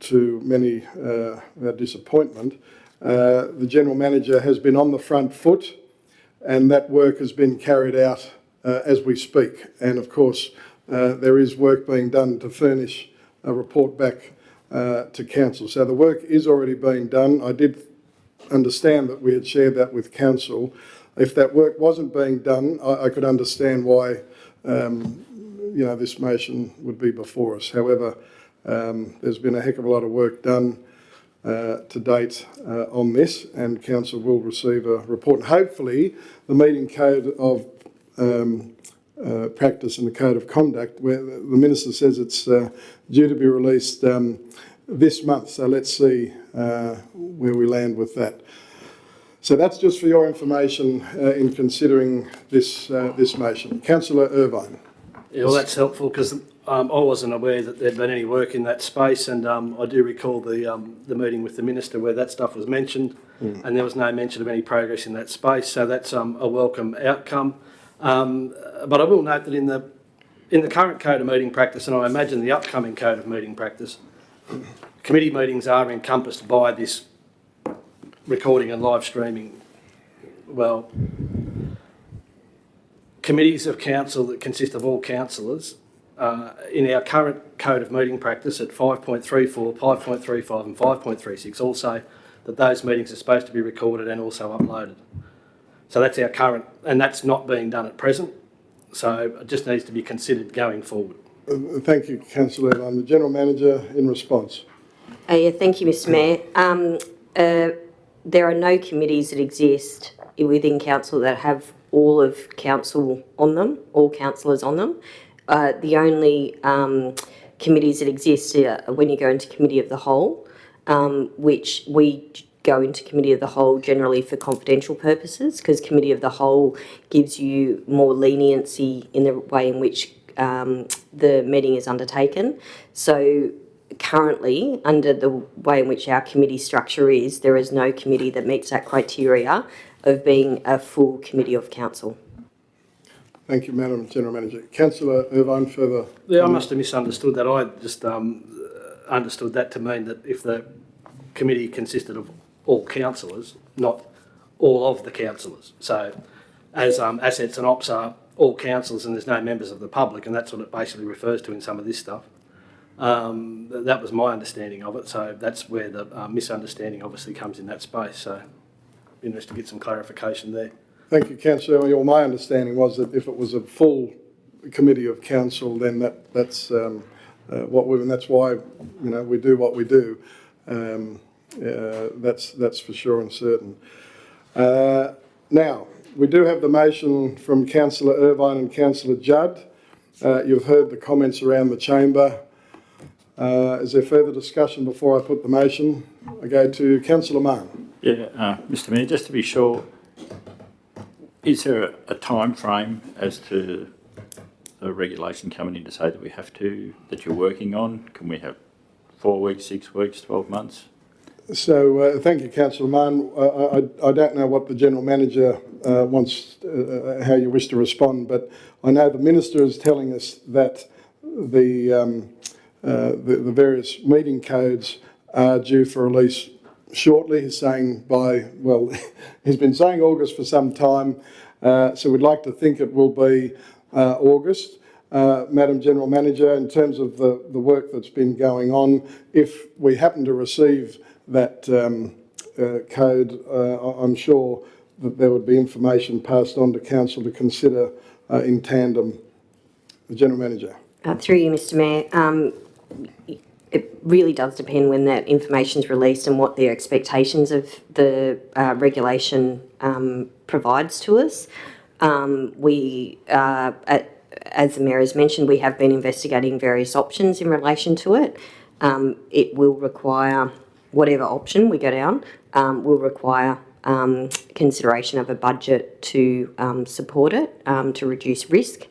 to many our disappointment, the General Manager has been on the front foot, and that work has been carried out as we speak. And of course, there is work being done to furnish a report back to Council. So the work is already being done. I did understand that we had shared that with Council. If that work wasn't being done, I could understand why this motion would be before us. However, there's been a heck of a lot of work done to date on this, and Council will receive a report. And hopefully, the meeting code of practice and the code of conduct, where the Minister says it's due to be released this month. So let's see where we land with that. So that's just for your information in considering this motion. Councillor Irvine. Yeah, well, that's helpful because I wasn't aware that there'd been any work in that space, and I do recall the meeting with the Minister where that stuff was mentioned, and there was no mention of any progress in that space. So that's a welcome outcome. But I will note that in the current code of meeting practice, and I imagine the upcoming code of meeting practice, committee meetings are encompassed by this recording and live streaming. Well, committees of council that consist of all councillors, in our current code of meeting practice at 5.34, 5.35 and 5.36 all say that those meetings are supposed to be recorded and also uploaded. So that's our current, and that's not being done at present. So it just needs to be considered going forward. Thank you, Councillor Irvine. The General Manager in response. Yeah, thank you, Mr Mayor. There are no committees that exist within Council that have all of Council on them, all councillors on them. The only committees that exist are when you go into Committee of the Whole, which we go into committee of the whole generally for confidential purposes, because committee of the whole gives you more leniency in the way in which the meeting is undertaken. So currently, under the way in which our committee structure is, there is no committee that meets that criteria of being a full committee of council. Thank you, Madam General Manager. Councillor Irvine, further. Yeah, I must have misunderstood that. I just understood that to mean that if the committee consisted of all councillors, not all of the councillors. So as assets and ops are all councillors and there's no members of the public, and that's what it basically refers to in some of this stuff. That was my understanding of it, so that's where the misunderstanding obviously comes in that space. So interested to get some clarification there. Thank you, Councillor. Well, my understanding was that if it was a full committee of council, then that's what we, and that's why we do what we do. That's for sure and certain. Now we do have the motion from Councillor Irvine and Councillor Judd. You've heard the comments around the chamber. Is there further discussion before I put the motion? I go to Councillor Mann. Yeah, Mr Mayor, just to be sure, is there a time frame as to the regulation coming in to say that we have to, that you're working on? Can we have 4 weeks, 6 weeks, 12 months? So thank you, Councillor Mann. I don't know what the General Manager wants, how you wish to respond, but I know the Minister is telling us that the various meeting codes are due for release shortly. He's saying he's been saying August for some time, so we'd like to think it will be August. Madam General Manager, in terms of the work that's been going on, if we happen to receive that code, I'm sure that there would be information passed on to Council to consider in tandem. The General Manager. Through you, Mr Mayor. It really does depend when that information is released and what the expectations of the regulation provides to us. As the Mayor has mentioned, we have been investigating various options in relation to it. It will require, whatever option we go down, will require consideration of a budget to support it, to reduce risk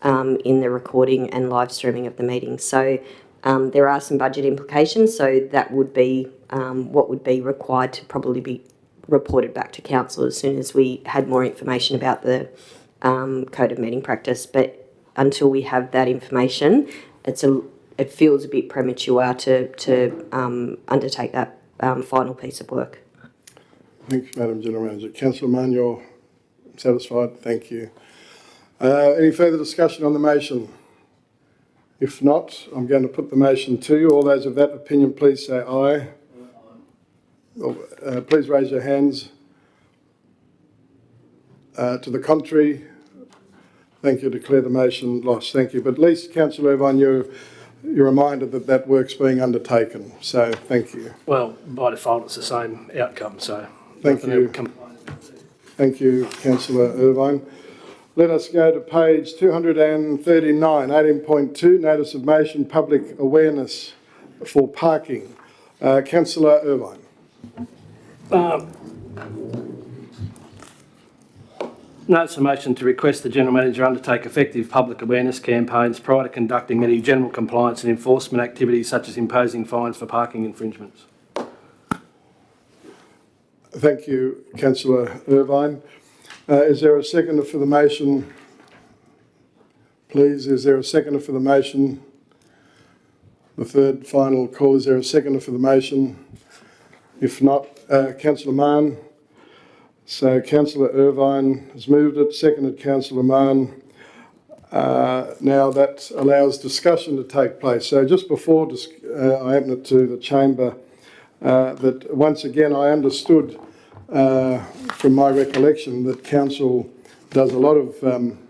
in the recording and live streaming of the meeting. So there are some budget implications, so that would be what would be required to probably be reported back to Council as soon as we had more information about the Code of Meeting Practice. But until we have that information, it feels a bit premature to undertake that final piece of work. Thanks, Madam General Manager. Councillor Mann, you're satisfied? Thank you. Any further discussion on the motion? If not, I'm going to put the motion to you. All those of that opinion, please say aye. Please raise your hands. To the contrary, thank you. Declare the motion lost. Thank you. But at least, Councillor Irvine, you're reminded that that work's being undertaken. So thank you. Well, by default, it's the same outcome. So thank you. Thank you, Councillor Irvine. Let us go to page 239, 18.2, Notice of Motion, Public Awareness for Parking. Councillor Irvine. Notice of motion to request the General Manager undertake effective public awareness campaigns prior to conducting any general compliance and enforcement activities such as imposing fines for parking infringements. Thank you, Councillor Irvine. Is there a seconder for the motion? Please, is there a seconder for the motion? The third final call, is there a seconder for the motion? If not, Councillor Mann. So Councillor Irvine has moved it, seconded Councillor Mann. Now that allows discussion to take place. So just before I open it to the chamber, that once again I understood from my recollection that Council does a lot of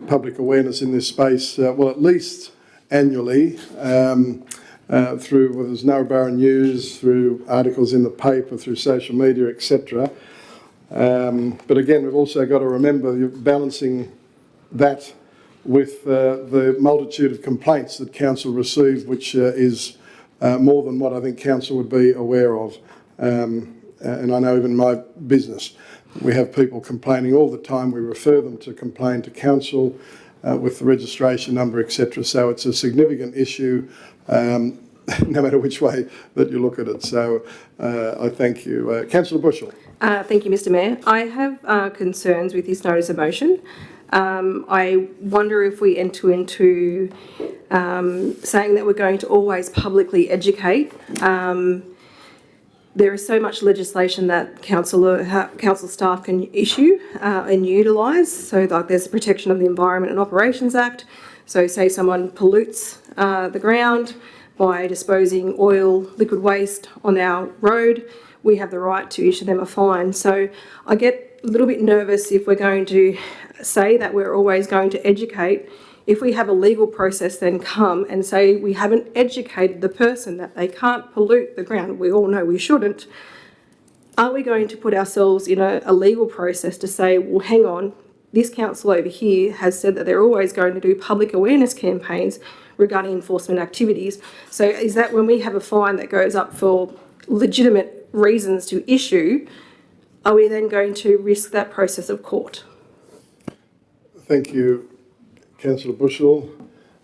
public awareness in this space, well, at least annually, through there's Narrabri News, through articles in the paper, through social media, etc. But again, we've also got to remember you're balancing that with the multitude of complaints that Council receive, which is more than what I think Council would be aware of. and I know even my business, we have people complaining all the time. We refer them to complain to council with the registration number, etc. So it's a significant issue, no matter which way that you look at it. So I thank you. Councillor Bushell. Thank you, Mr Mayor. I have concerns with this notice of motion. I wonder if we enter into saying that we're going to always publicly educate. There is so much legislation that council staff can issue and utilise. So like there's the Protection of the Environment and Operations Act. So say someone pollutes the ground by disposing oil, liquid waste on our road, we have the right to issue them a fine. So I get a little bit nervous if we're going to say that we're always going to educate. If we have a legal process then come and say we haven't educated the person that they can't pollute the ground, we all know we shouldn't, are we going to put ourselves in a legal process to say, well, hang on, this council over here has said that they're always going to do public awareness campaigns regarding enforcement activities. So is that when we have a fine that goes up for legitimate reasons to issue, are we then going to risk that process of court? Thank you, Councillor Bushell.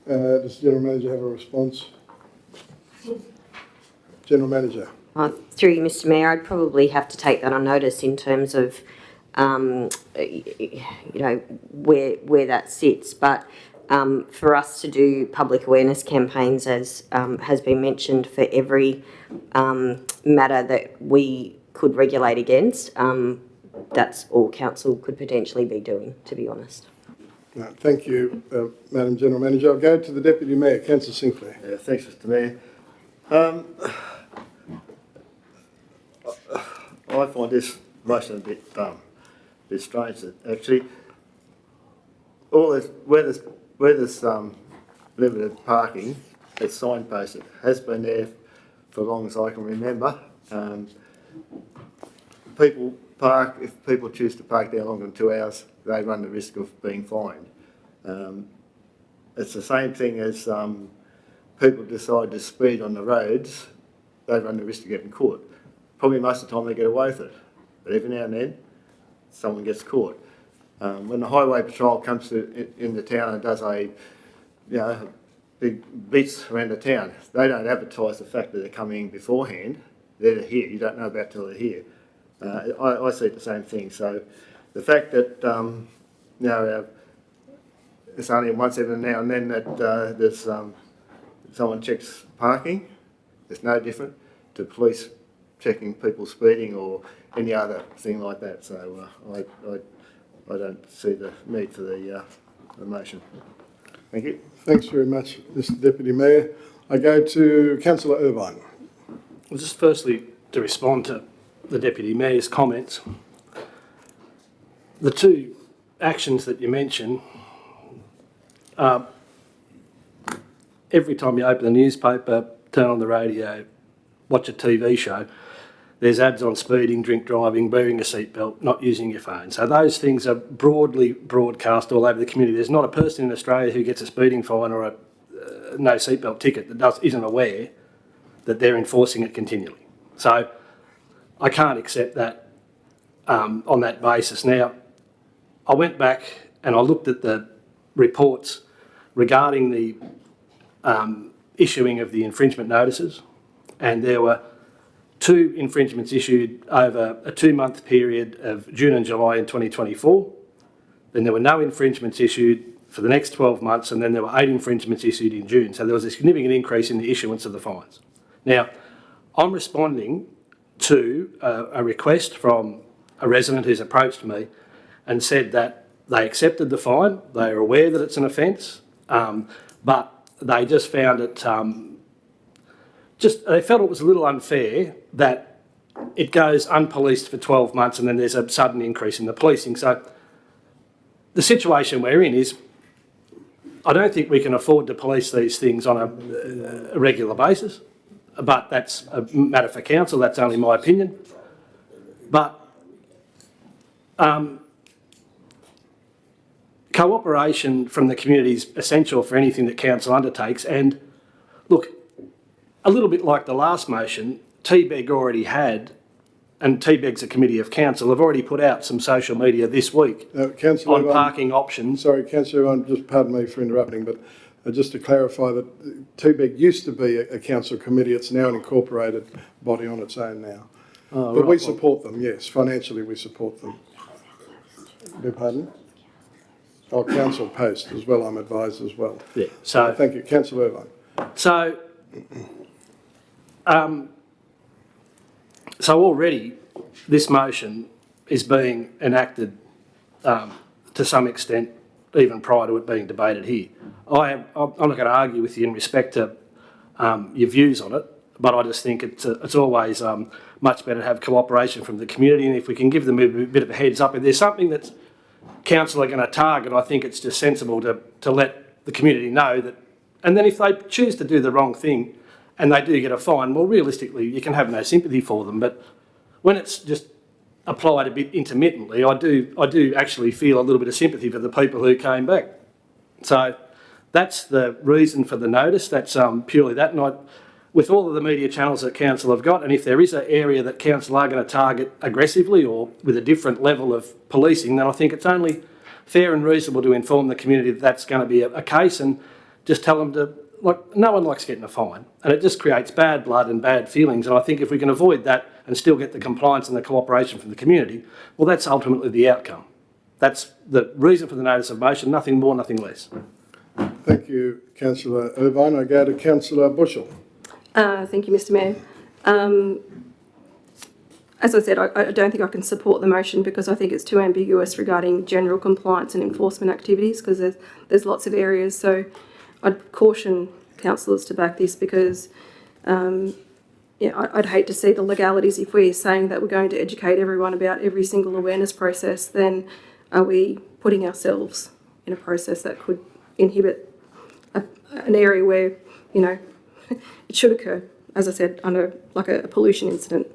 Does the General Manager have a response? General Manager. Through you, Mr Mayor, I'd probably have to take that on notice in terms of, where that sits. But for us to do public awareness campaigns, as has been mentioned, for every matter that we could regulate against, that's all council could potentially be doing, to be honest. Thank you, Madam General Manager. I'll go to the Deputy Mayor, Councillor Sinclair. Yeah, thanks, Mr Mayor. I find this motion a bit strange. That actually, all this where this limited parking, it's signposted, has been there for as long as I can remember. People park, if people choose to park there longer than 2 hours, they run the risk of being fined. It's the same thing as people decide to speed on the roads, they run the risk of getting caught. Probably most of the time they get away with it, but every now and then someone gets caught. When the highway patrol comes into town and does big beats around the town, they don't advertise the fact that they're coming in beforehand. They're here, you don't know about till they're here. I see it the same thing. So the fact that it's only once every now and then that there's someone checks parking, it's no different to police checking people speeding or any other thing like that. So I don't see the need for the motion. Thank you. Thanks very much, Mr Deputy Mayor. I go to Councillor Irvine. Well, just firstly, to respond to the Deputy Mayor's comments, the two actions that you mentioned, every time you open the newspaper, turn on the radio, watch a TV show, there's ads on speeding, drink driving, wearing a seatbelt, not using your phone. So those things are broadly broadcast all over the community. There's not a person in Australia who gets a speeding fine or a no seatbelt ticket that isn't aware that they're enforcing it continually. So I can't accept that on that basis. Now, I went back and I looked at the reports regarding the issuing of the infringement notices, and there were 2 infringements issued over a 2-month period of June and July in 2024. Then there were no infringements issued for the next 12 months, and then there were 8 infringements issued in June. So there was a significant increase in the issuance of the fines. Now, I'm responding to a request from a resident who's approached me and said that they accepted the fine, they are aware that it's an offence, but they just found it, they felt it was a little unfair that it goes unpoliced for 12 months and then there's a sudden increase in the policing. So the situation we're in is, I don't think we can afford to police these things on a regular basis, but that's a matter for council, that's only my opinion. But cooperation from the community is essential for anything that council undertakes. And look, a little bit like the last motion, TBEG already had and TBEG's a committee of council, have already put out some social media this week Councillor on Irvine, parking options. sorry, Councillor Irvine, just pardon me for interrupting, but just to clarify that TBEG used to be a council committee, it's now an incorporated body on its own now. But we support them, yes, financially we support them. Beg pardon? Oh, council post as well, I'm advised as well. Yeah. So Thank you, Councillor Irvine. So, so already this motion is being enacted to some extent, even prior to it being debated here. I'm not going to argue with you in respect to your views on it, but I just think it's always much better to have cooperation from the community, and if we can give them a bit of a heads up, if there's something that council are going to target, I think it's just sensible to let the community know that. And then if they choose to do the wrong thing and they do get a fine, well, realistically, you can have no sympathy for them. But when it's just applied a bit intermittently, I do actually feel a little bit of sympathy for the people who came back. So that's the reason for the notice. That's purely that. And with all of the media channels that council have got, and if there is an area that council are going to target aggressively or with a different level of policing, then I think it's only fair and reasonable to inform the community that that's going to be a case, and just tell them to, like, no one likes getting a fine, and it just creates bad blood and bad feelings. And I think if we can avoid that and still get the compliance and the cooperation from the community, well, that's ultimately the outcome. That's the reason for the notice of motion, nothing more, nothing less. Thank you, Councillor Irvine. I go to Councillor Bushell. Thank you, Mr Mayor. As I said, I don't think I can support the motion because I think it's too ambiguous regarding general compliance and enforcement activities, because there's lots of areas. So I'd caution councillors to back this because I'd hate to see the legalities. If we're saying that we're going to educate everyone about every single awareness process, then are we putting ourselves in a process that could inhibit an area where, it should occur, as I said, under like a pollution incident.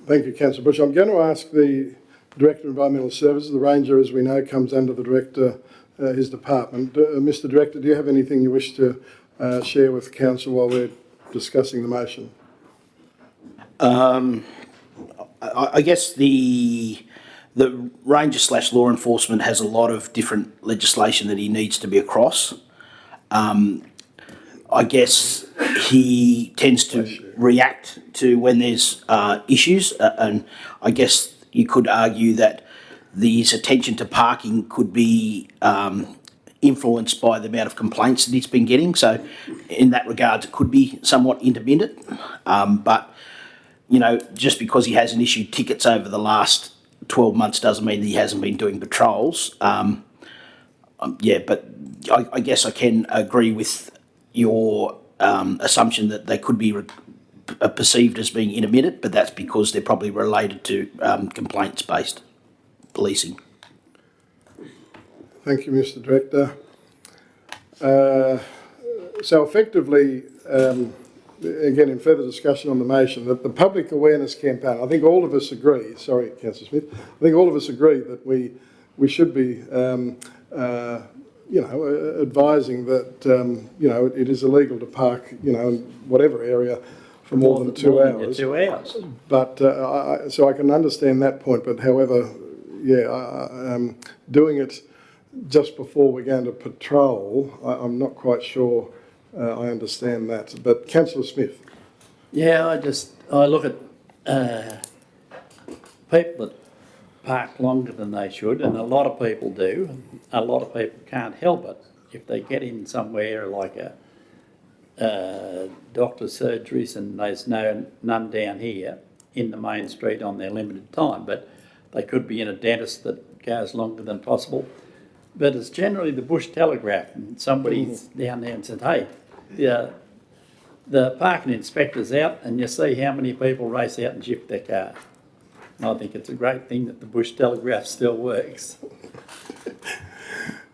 Thank you, Councillor Bush. I'm going to ask the Director of Environmental Services. The Ranger, as we know, comes under the Director, his department. Mr Director, do you have anything you wish to share with Council while we're discussing the motion? I guess the Ranger / law enforcement has a lot of different legislation that he needs to be across. I guess he tends to react to when there's issues, and I guess you could argue that his attention to parking could be influenced by the amount of complaints that he's been getting. So in that regard, it could be somewhat intermittent. But, just because he hasn't issued tickets over the last 12 months doesn't mean that he hasn't been doing patrols. But I guess I can agree with your assumption that they could be perceived as being intermittent, but that's because they're probably related to complaints-based policing. Thank you, Mr Director. So effectively, again, in further discussion on the motion, that the public awareness campaign, I think all of us agree, sorry, Councillor Smith, I think all of us agree that we should be advising that, it is illegal to park, in whatever area for more than 2 hours. 2 hours. But, so I can understand that point, but however, doing it just before we're going to patrol, I'm not quite sure I understand that. But Councillor Smith. Yeah, I look at people that park longer than they should, and a lot of people do, and a lot of people can't help it. If they get in somewhere like a doctor's surgeries and there's none down here in the main street on their limited time, but they could be in a dentist that goes longer than possible. But it's generally the Bush Telegraph, and somebody's down there and said, hey, the parking inspector's out, and you see how many people race out and shift their car. And I think it's a great thing that the Bush Telegraph still works.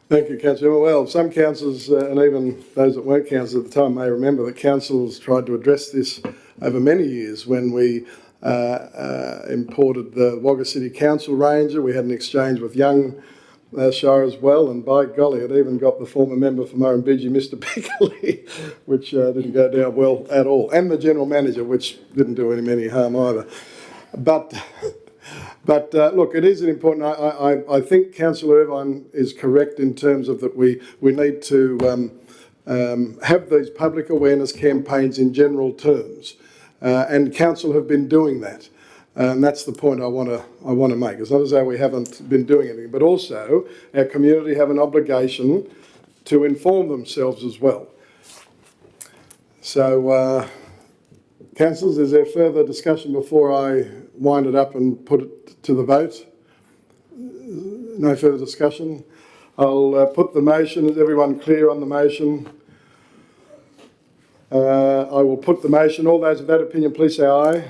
Thank you, Councillor. Well, some councils, and even those that weren't councils at the time, may remember that councils tried to address this over many years when we imported the Wagga City Council Ranger. We had an exchange with Young Shire as well, and by golly, it even got the former member for Murrumbidgee, Mr Pickley, which didn't go down well at all, and the General Manager, which didn't do him any harm either. But look, it is an important. I think Councillor Irvine is correct in terms of that we need to have these public awareness campaigns in general terms, and council have been doing that. And that's the point I want to make. It's not as though we haven't been doing anything, but also our community have an obligation to inform themselves as well. So, councillors, is there further discussion before I wind it up and put it to the vote? No further discussion. I'll put the motion. Is everyone clear on the motion? I will put the motion. All those of that opinion, please say aye.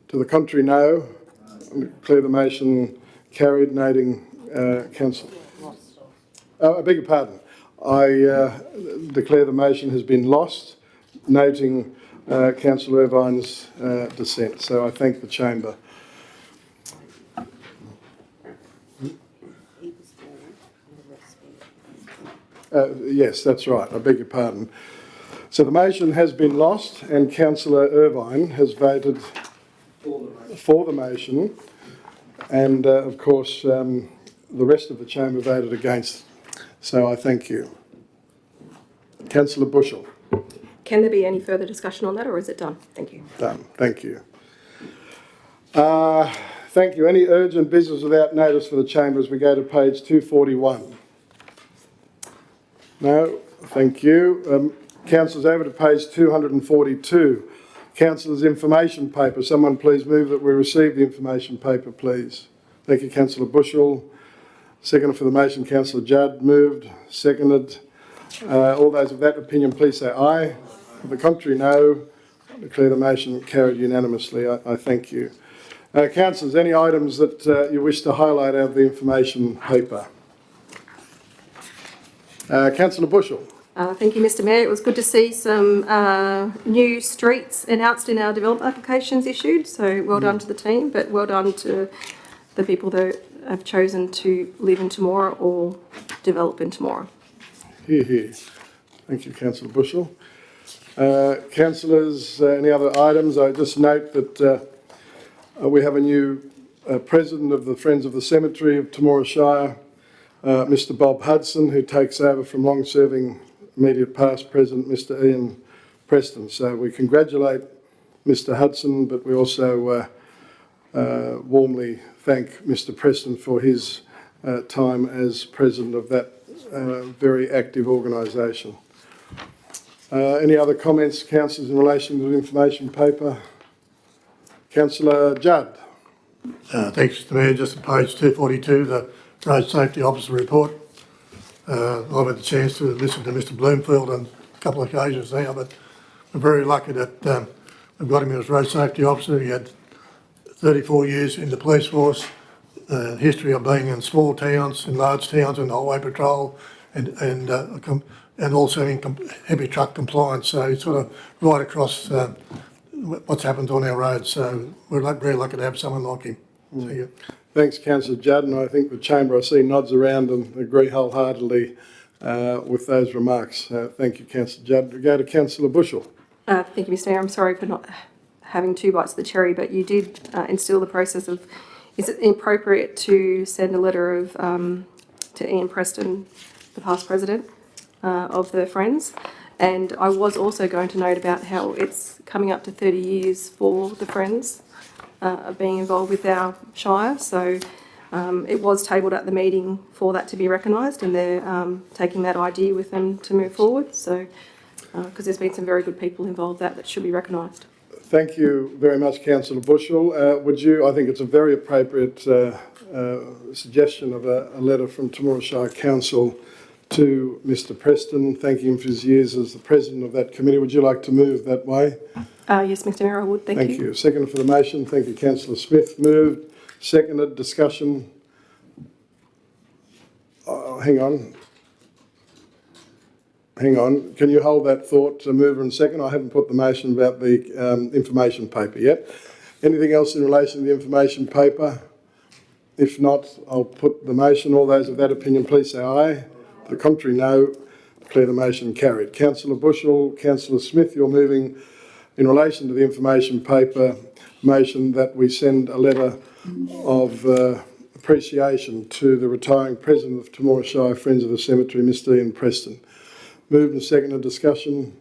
To the contrary, no. I declare the motion carried, noting council. Oh, I beg your pardon. I declare the motion has been lost, noting Councillor Irvine's dissent. So I thank the chamber. Yes, that's right. I beg your pardon. So the motion has been lost, and Councillor Irvine has voted for the motion, and of course the rest of the chamber voted against. So I thank you. Councillor Bushell. Can there be any further discussion on that, or is it done? Thank you. Done. Thank you. Thank you. Any urgent business without notice for the chamber as we go to page 241? No. Thank you. Councillors, over to page 242. Councillors' information paper. Someone please move that we receive the information paper, please. Thank you, Councillor Bushell. Second for the motion, Councillor Judd. Moved. Seconded. All those of that opinion, please say aye. To the contrary, no. I declare the motion carried unanimously. I thank you. Councillors, any items that you wish to highlight out of the information paper? Councillor Bushell. Thank you, Mr Mayor. It was good to see some new streets announced in our development applications issued, so well done to the team, but well done to the people that have chosen to live in Temora or develop in Temora. Hear, hear. Thank you, Councillor Bushell. Councillors, any other items? I just note that we have a new president of the Friends of the Cemetery of Temora Shire, Mr Bob Hudson, who takes over from long-serving immediate past President Mr Ian Preston. So we congratulate Mr Hudson, but we also warmly thank Mr Preston for his time as president of that very active organisation. Any other comments, councillors, in relation to the information paper? Councillor Judd. Thanks, Mr Mayor. Just on page 242, the Road Safety Officer report. I've had the chance to listen to Mr Bloomfield on a couple of occasions now, but we're very lucky that we've got him as Road Safety Officer. He had 34 years in the police force, history of being in small towns, in large towns, in the highway patrol, and also in heavy truck compliance. So he's sort of right across what's happened on our roads. So we're very lucky to have someone like him. So, yeah. Thanks, Councillor Judd, and I think the chamber, I see, nods around and agree wholeheartedly with those remarks. Thank you, Councillor Judd. We go to Councillor Bushell. Thank you, Mr Mayor. I'm sorry for not having two bites of the cherry, but you did instill the process of, is it appropriate to send a letter of to Ian Preston, the past president of the Friends? And I was also going to note about how it's coming up to 30 years for the Friends being involved with our Shire. So it was tabled at the meeting for that to be recognised, and they're taking that idea with them to move forward. So, because there's been some very good people involved that should be recognised. Thank you very much, Councillor Bushell. Would you, I think it's a very appropriate suggestion of a letter from Temora Shire Council to Mr Preston, thanking him for his years as the president of that committee. Would you like to move that way? Yes, Mr Mayor, I would. Thank you. Thank you. Second for the motion. Thank you, Councillor Smith. Moved. Seconded. Discussion. Hang on. Hang on. Can you hold that thought, mover and second? I haven't put the motion about the information paper yet. Anything else in relation to the information paper? If not, I'll put the motion. All those of that opinion, please say aye. To the contrary, no. Declare the motion carried. Councillor Bushell, Councillor Smith, you're moving in relation to the information paper motion that we send a letter of appreciation to the retiring President of Temora Shire Friends of the Cemetery, Mr. Ian Preston. Moved and seconded. Discussion.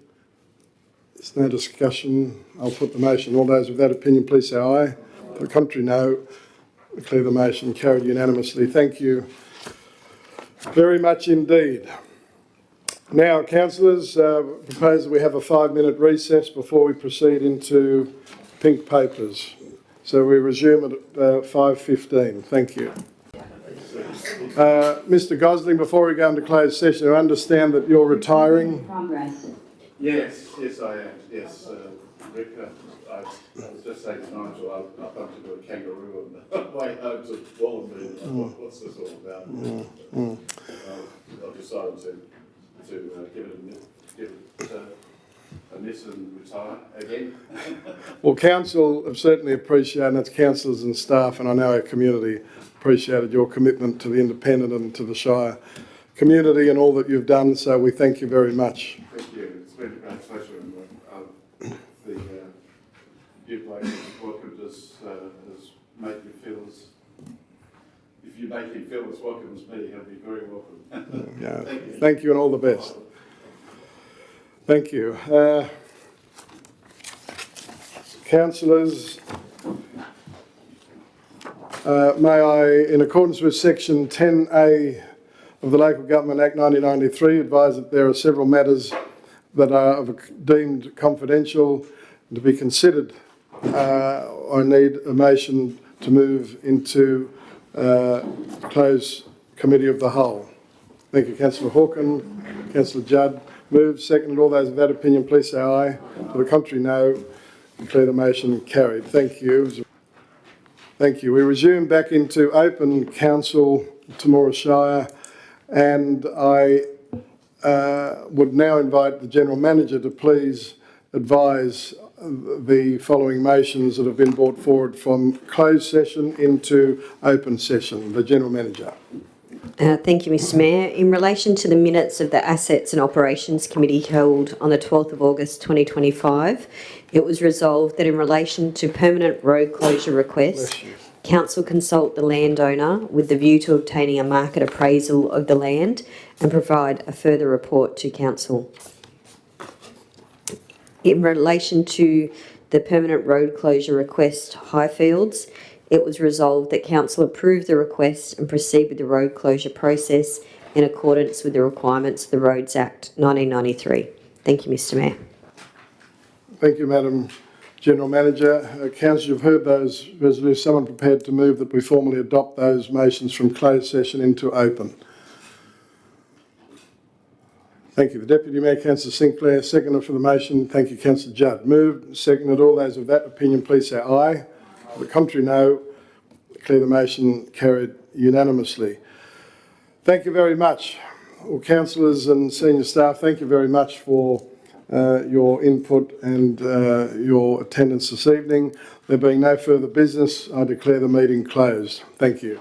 There's no discussion. I'll put the motion. All those with that opinion, please say aye. For the contrary, no. Declare the motion carried unanimously. Thank you very much indeed. Now, councillors, propose that we have a 5-minute recess before we proceed into pink papers. So we resume at 5:15. Thank you. Mr. Gosling, before we go into closed session, I understand that you're retiring. Yes, I am. Yes, Rick, I was just saying to Nigel, I bumped into a kangaroo on the way home to Wallenby. What's this all about? I've decided to give it a miss and retire again. Well, council have certainly appreciated, and that's councillors and staff, and I know our community appreciated your commitment to the independent and to the Shire community and all that you've done, so we thank you very much. Thank you. It's been a great pleasure, and you bloke who's welcomed us has made you feel as, if you make him feel as welcome as me, he'll be very welcome. Yeah. Thank you and all the best. Thank you. Councillors, may I, in accordance with section 10A of the Local Government Act 1993, advise that there are several matters that are deemed confidential and to be considered. I need a motion to move into closed committee of the whole. Thank you, Councillor Hawken. Councillor Judd. Moved, seconded. All those of that opinion, please say aye. To the contrary, no. Declare the motion carried. Thank you. Thank you. We resume back into open council, Temora Shire, and I would now invite the General Manager to please advise the following motions that have been brought forward from closed session into open session. The General Manager. Thank you, Mr Mayor. In relation to the minutes of the Assets and Operations Committee held on the 12th of August 2025, it was resolved that in relation to permanent road closure requests, Council consult the landowner with the view to obtaining a market appraisal of the land and provide a further report to Council. In relation to the permanent road closure request, Highfields, it was resolved that Council approve the request and proceed with the road closure process in accordance with the requirements of the Roads Act 1993. Thank you, Mr Mayor. Thank you, Madam General Manager. Councillors, you've heard those resolutions. Someone prepared to move that we formally adopt those motions from closed session into open. Thank you. The Deputy Mayor, Councillor Sinclair, seconder for the motion. Thank you, Councillor Judd. Moved, seconded. All those of that opinion, please say aye. To the contrary, no. Declare the motion carried unanimously. Thank you very much. Well, councillors and senior staff, thank you very much for your input and your attendance this evening. There being no further business, I declare the meeting closed. Thank you.